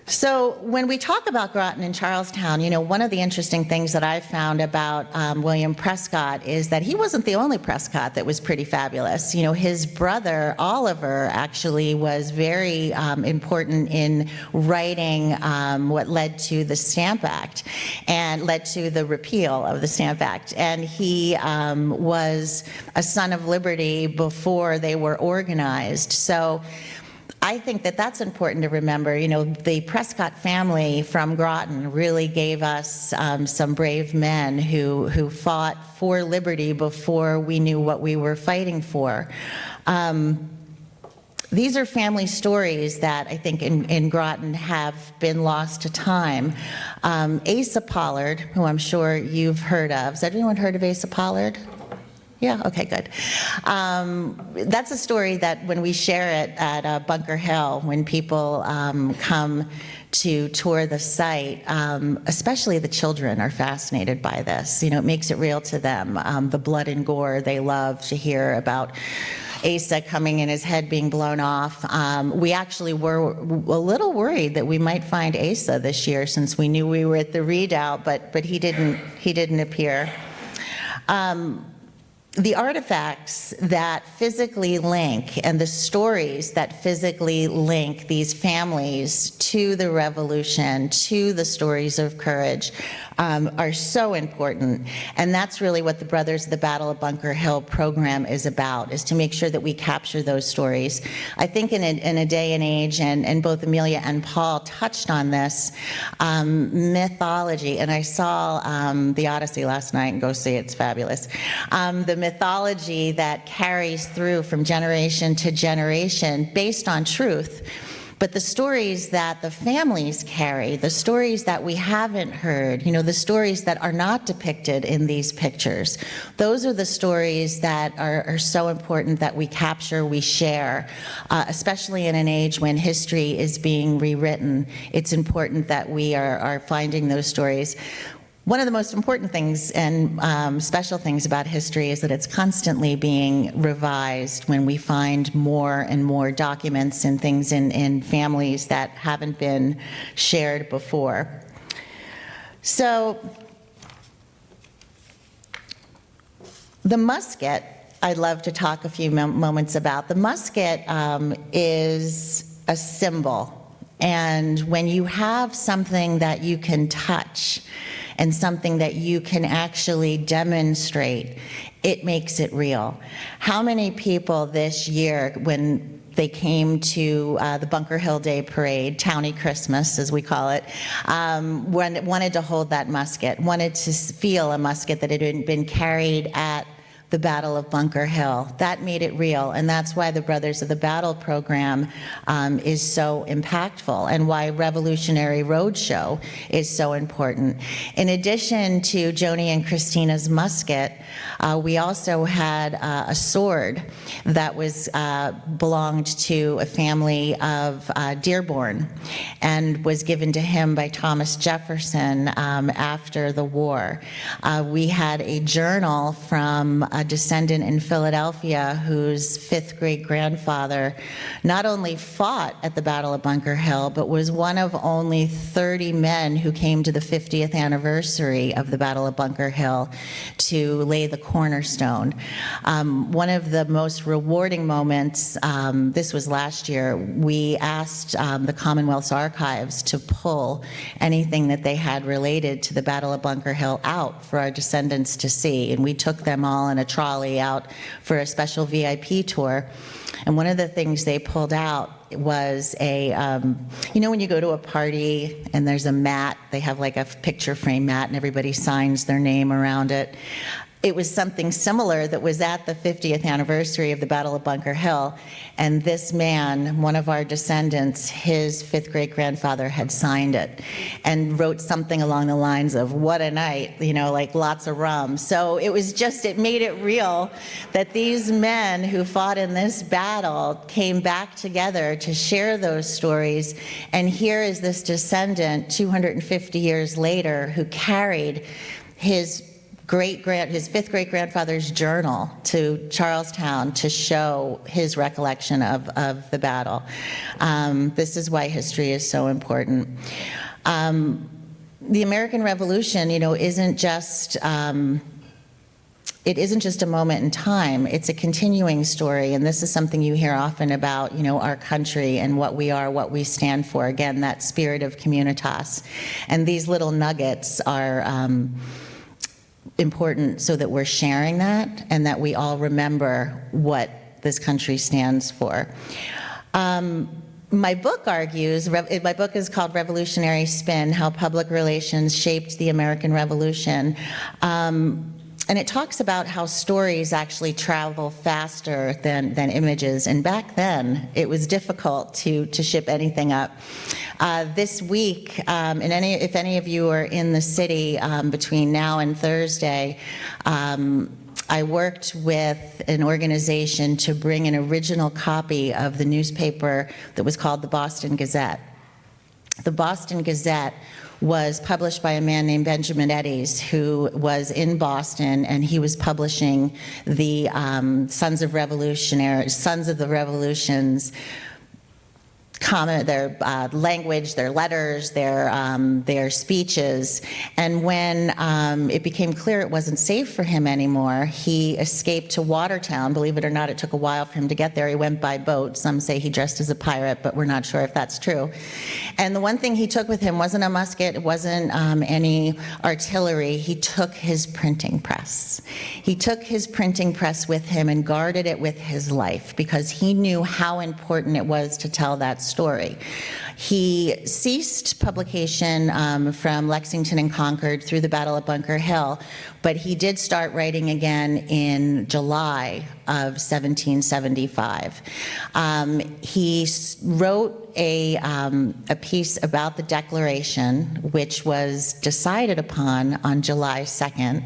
So when we talk about Groton and Charlestown, you know, one of the interesting things that I've found about William Prescott is that he wasn't the only Prescott that was pretty fabulous. You know, his brother, Oliver, actually was very important in writing what led to the Stamp Act and led to the repeal of the Stamp Act. And he was a son of liberty before they were organized. So I think that that's important to remember. You know, the Prescott family from Groton really gave us some brave men who fought for liberty before we knew what we were fighting for. These are family stories that I think in Groton have been lost to time. Asa Pollard, who I'm sure you've heard of. Has everyone heard of Asa Pollard? Yeah, okay, good. That's a story that when we share it at Bunker Hill, when people come to tour the site, especially the children are fascinated by this. You know, it makes it real to them. The blood and gore, they love to hear about Asa coming and his head being blown off. We actually were a little worried that we might find Asa this year, since we knew we were at the redoubt, but he didn't appear. The artifacts that physically link and the stories that physically link these families to the revolution, to the stories of courage, are so important. And that's really what the Brothers of the Battle of Bunker Hill program is about, is to make sure that we capture those stories. I think in a day and age, and both Amelia and Paul touched on this, mythology, and I saw the Odyssey last night, and go see it, it's fabulous. The mythology that carries through from generation to generation based on truth. But the stories that the families carry, the stories that we haven't heard, you know, the stories that are not depicted in these pictures, those are the stories that are so important that we capture, we share, especially in an age when history is being rewritten. It's important that we are finding those stories. One of the most important things and special things about history is that it's constantly being revised when we find more and more documents and things in families that haven't been shared before. So the musket, I'd love to talk a few moments about. The musket is a symbol. And when you have something that you can touch, and something that you can actually demonstrate, it makes it real. How many people this year, when they came to the Bunker Hill Day Parade, Townie Christmas as we call it, wanted to hold that musket, wanted to feel a musket that had been carried at the Battle of Bunker Hill? That made it real, and that's why the Brothers of the Battle program is so impactful, and why Revolutionary Roadshow is so important. In addition to Joni and Christina's musket, we also had a sword that was belonged to a family of Dearborn, and was given to him by Thomas Jefferson after the war. We had a journal from a descendant in Philadelphia whose fifth great grandfather not only fought at the Battle of Bunker Hill, but was one of only 30 men who came to the 50th anniversary of the Battle of Bunker Hill to lay the cornerstone. One of the most rewarding moments, this was last year, we asked the Commonwealth's archives to pull anything that they had related to the Battle of Bunker Hill out for our descendants to see, and we took them all in a trolley out for a special VIP tour. And one of the things they pulled out was a, you know when you go to a party and there's a mat, they have like a picture frame mat and everybody signs their name around it. it was something similar that was at the 50th anniversary of the Battle of Bunker Hill, and this man, one of our descendants, his fifth great-grandfather had signed it and wrote something along the lines of, "What a night," you know, like lots of rum. So it was just, it made it real that these men who fought in this battle came back together to share those stories, and here is this descendant 250 years later who carried his fifth great-grandfather's journal to Charlestown to show his recollection of the battle. This is why history is so important. The American Revolution, you know, isn't just it isn't just a moment in time, it's a continuing story, and this is something you hear often about, you know, our country and what we are, what we stand for. Again, that spirit of communitas. And these little nuggets are important so that we're sharing that and that we all remember what this country stands for. My book argues, my book is called Revolutionary Spin, How Public Relations Shaped the American Revolution. And it talks about how stories actually travel faster than images. And back then, it was difficult to ship anything up. This week, if any of you are in the city between now and Thursday, I worked with an organization to bring an original copy of the newspaper that was called the Boston Gazette. The Boston Gazette was published by a man named Benjamin Eddies, who was in Boston, and he was publishing the Sons of the Revolution's their language, their letters, their speeches. And when it became clear it wasn't safe for him anymore, he escaped to Watertown. Believe it or not, it took a while for him to get there. He went by boat. Some say he dressed as a pirate, but we're not sure if that's true. And the one thing he took with him wasn't a musket, it wasn't any artillery. He took his printing press. He took his printing press with him and guarded it with his life because he knew how important it was to tell that story. He ceased publication from Lexington and Concord through the Battle of Bunker Hill, but he did start writing again in July of 1775. He wrote a piece about the Declaration, which was decided upon on July 2nd.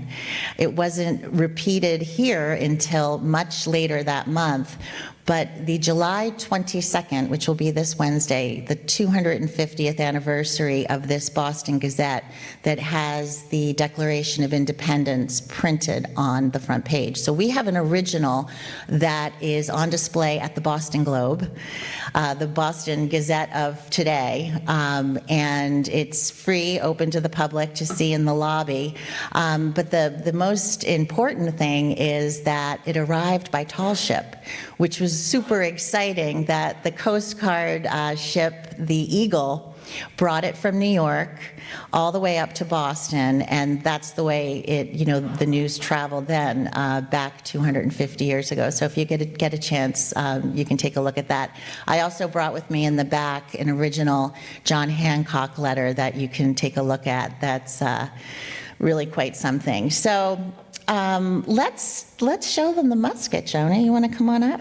It wasn't repeated here until much later that month, but the July 22nd, which will be this Wednesday, the 250th anniversary of this Boston Gazette that has the Declaration of Independence printed on the front page. So we have an original that is on display at the Boston Globe, the Boston Gazette of today, and it's free, open to the public to see in the lobby. But the most important thing is that it arrived by tall ship, which was super exciting that the Coast Guard ship, the Eagle, brought it from New York all the way up to Boston, and that's the way it, you know, the news traveled then, back 250 years ago. So if you get a chance, you can take a look at that. I also brought with me in the back an original John Hancock letter that you can take a look at. That's really quite something. So let's show them the musket. Jonah, you want to come on up?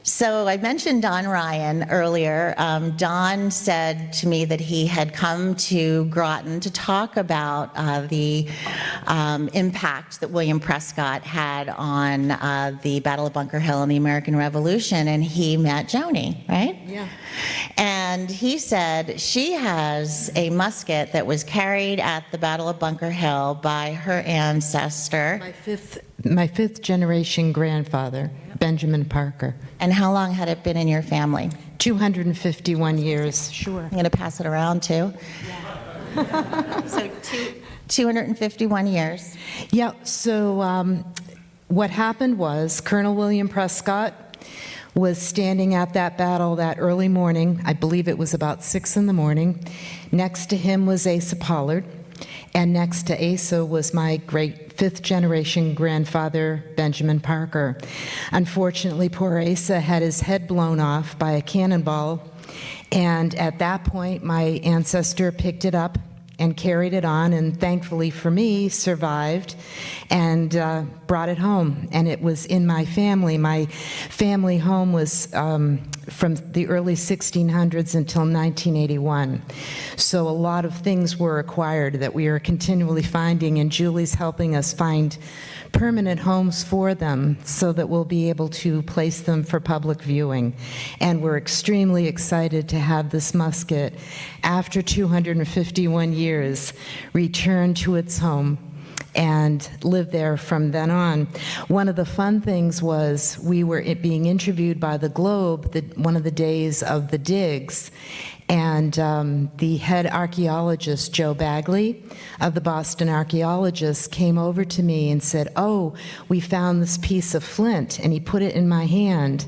So I mentioned Don Ryan earlier. Don said to me that he had come to Groton to talk about the impact that William Prescott had on the Battle of Bunker Hill and the American Revolution, and he met Joni, right? Yeah. And he said she has a musket that was carried at the Battle of Bunker Hill by her ancestor. My fifth generation grandfather, Benjamin Parker. And how long had it been in your family? 251 years. Sure. I'm going to pass it around too. Yeah. So 251 years. Yeah, so what happened was Colonel William Prescott was standing at that battle that early morning. I believe it was about 6 in the morning. Next to him was Asa Pollard, and next to Asa was my great fifth generation grandfather, Benjamin Parker. Unfortunately, poor Asa had his head blown off by a cannonball, And at that point, my ancestor picked it up and carried it on, and thankfully for me, survived and brought it home. And it was in my family. My family home was from the early 1600s until 1981. So a lot of things were acquired that we are continually finding, and Julie's helping us find permanent homes for them so that we'll be able to place them for public viewing. And we're extremely excited to have this musket, after 251 years, return to its home and live there from then on. One of the fun things was we were being interviewed by the Globe one of the days of the digs, and the head archaeologist, Joe Bagley, of the Boston Archaeologists, came over to me and said, "Oh, we found this piece of flint," and he put it in my hand.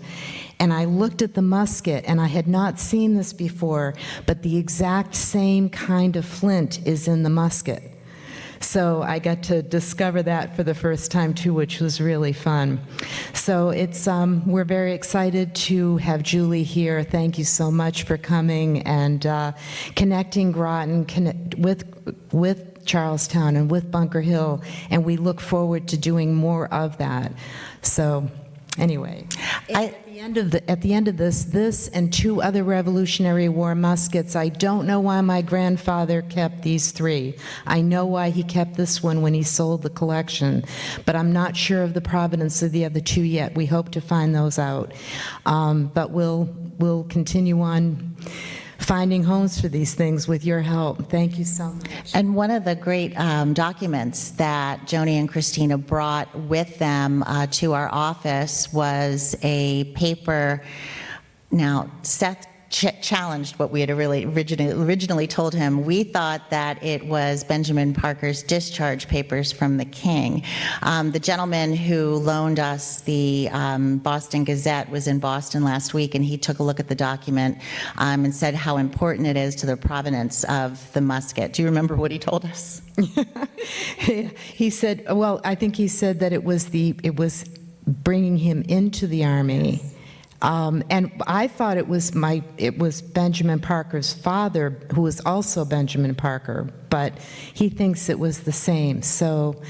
And I looked at the musket, and I had not seen this before, but the exact same kind of flint is in the musket. So I got to discover that for the first time too, which was really fun. So it's we're very excited to have Julie here. Thank you so much for coming and connecting Groton with Charlestown and with Bunker Hill, and we look forward to doing more of that. So anyway, at the end of this and 2 other Revolutionary War muskets, I don't know why my grandfather kept these 3. I know why he kept this one when he sold the collection, but I'm not sure of the provenance of the other 2 yet. We hope to find those out, but we'll continue on finding homes for these things with your help. Thank you so much. And one of the great documents that Joni and Christina brought with them to our office was a paper. Now, Seth challenged what we had originally told him. We thought that it was Benjamin Parker's discharge papers from the king. The gentleman who loaned us the Boston Gazette was in Boston last week, and he took a look at the document and said how important it is to the provenance of the musket. Do you remember what he told us? He said, well, I think he said that it was bringing him into the Army. And I thought it was Benjamin Parker's father, who was also Benjamin Parker, but he thinks it was the same. So,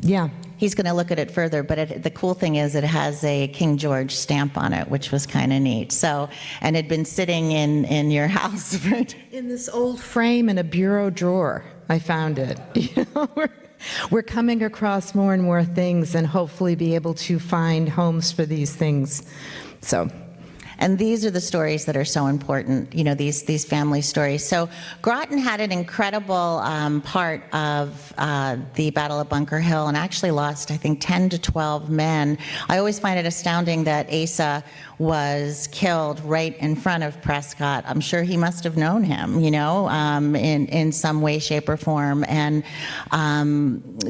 yeah. He's going to look at it further, but the cool thing is it has a King George stamp on it, which was kind of neat. So, and it had been sitting in your house, right? In this old frame in a bureau drawer, I found it. You know, we're coming across more and more things, and hopefully be able to find homes for these things. So. And these are the stories that are so important, you know, these family stories. So Groton had an incredible part of the Battle of Bunker Hill, and actually lost, I think, 10 to 12 men. I always find it astounding that Asa was killed right in front of Prescott. I'm sure he must have known him, you know, in some way, shape, or form, and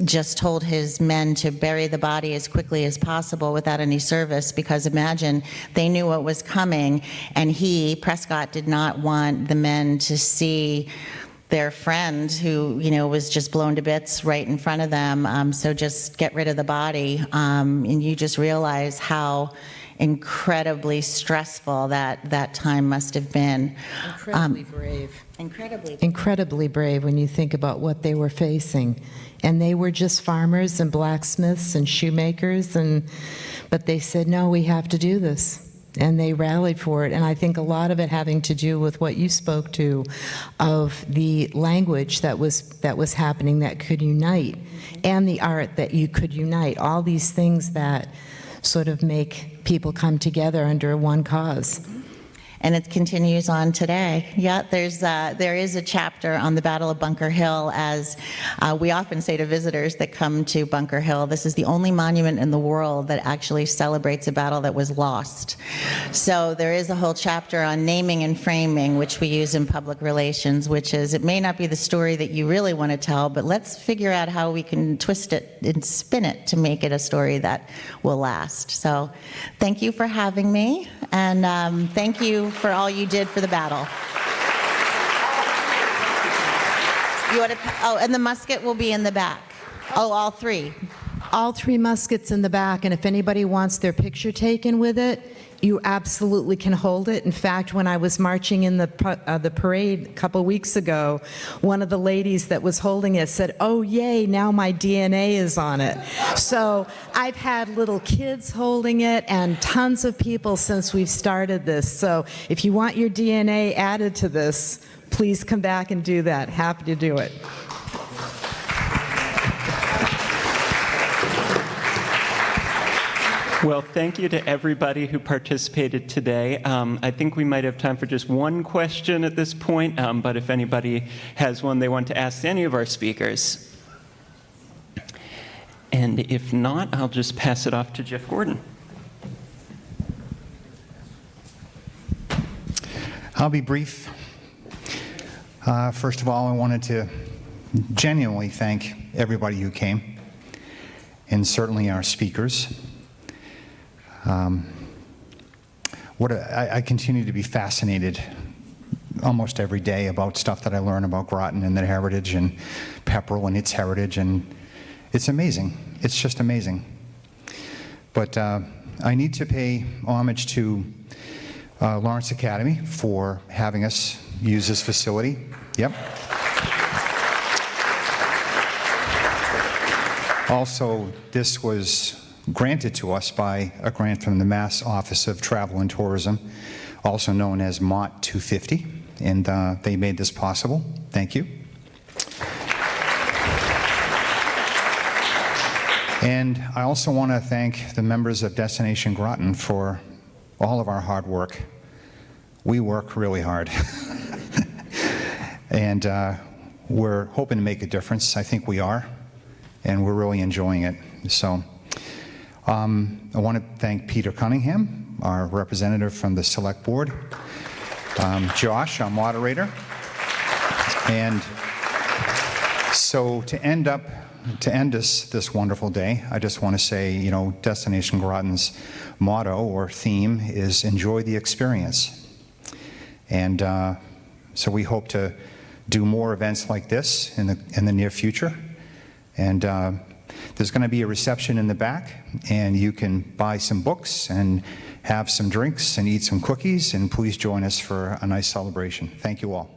just told his men to bury the body as quickly as possible without any service, because imagine, they knew what was coming, and Prescott, did not want the men to see their friend who, you know, was just blown to bits right in front of them. So just get rid of the body. And you just realize how incredibly stressful that time must have been. Incredibly brave. Incredibly brave when you think about what they were facing. And they were just farmers and blacksmiths and shoemakers, but they said, no, we have to do this. And they rallied for it. And I think a lot of it having to do with what you spoke to, of the language that was happening that could unite, and the art that you could unite. All these things that sort of make people come together under one cause. And it continues on today. Yeah, there is a chapter on the Battle of Bunker Hill, as we often say to visitors that come to Bunker Hill, this is the only monument in the world that actually celebrates a battle that was lost. So there is a whole chapter on naming and framing, which we use in public relations, which is, it may not be the story that you really want to tell, but let's figure out how we can twist it and spin it to make it a story that will last. So thank you for having me, and thank you for all you did for the battle. And the musket will be in the back. Oh, all 3. All 3 muskets in the back, and if anybody wants their picture taken with it, you absolutely can hold it. In fact, when I was marching in the parade a couple weeks ago, one of the ladies that was holding it said, "Oh, yay, now my DNA is on it." So I've had little kids holding it and tons of people since we've started this. So if you want your DNA added to this, please come back and do that. Happy to do it. Well, thank you to everybody who participated today. I think we might have time for just one question at this point, but if anybody has one they want to ask any of our speakers. And if not, I'll just pass it off to Jeff Gordon. I'll be brief. First of all, I wanted to genuinely thank everybody who came, and certainly our speakers. I continue to be fascinated almost every day about stuff that I learn about Groton and their heritage and Pepperell and its heritage, and it's amazing. It's just amazing. But I need to pay homage to Lawrence Academy for having us use this facility. Yep. Also, this was granted to us by a grant from the Mass Office of Travel and Tourism, also known as MOT 250, and they made this possible. Thank you. And I also want to thank the members of Destination-Groton for all of our hard work. We work really hard. And we're hoping to make a difference. I think we are, and we're really enjoying it. So I want to thank Peter Cunningham, our representative from the Select Board, Josh, our moderator. And so to end this wonderful day, I just want to say, you know, Destination-Groton's motto or theme is enjoy the experience. And so we hope to do more events like this in the near future. And there's going to be a reception in the back, and you can buy some books and have some drinks and eat some cookies, and please join us for a nice celebration. Thank you all.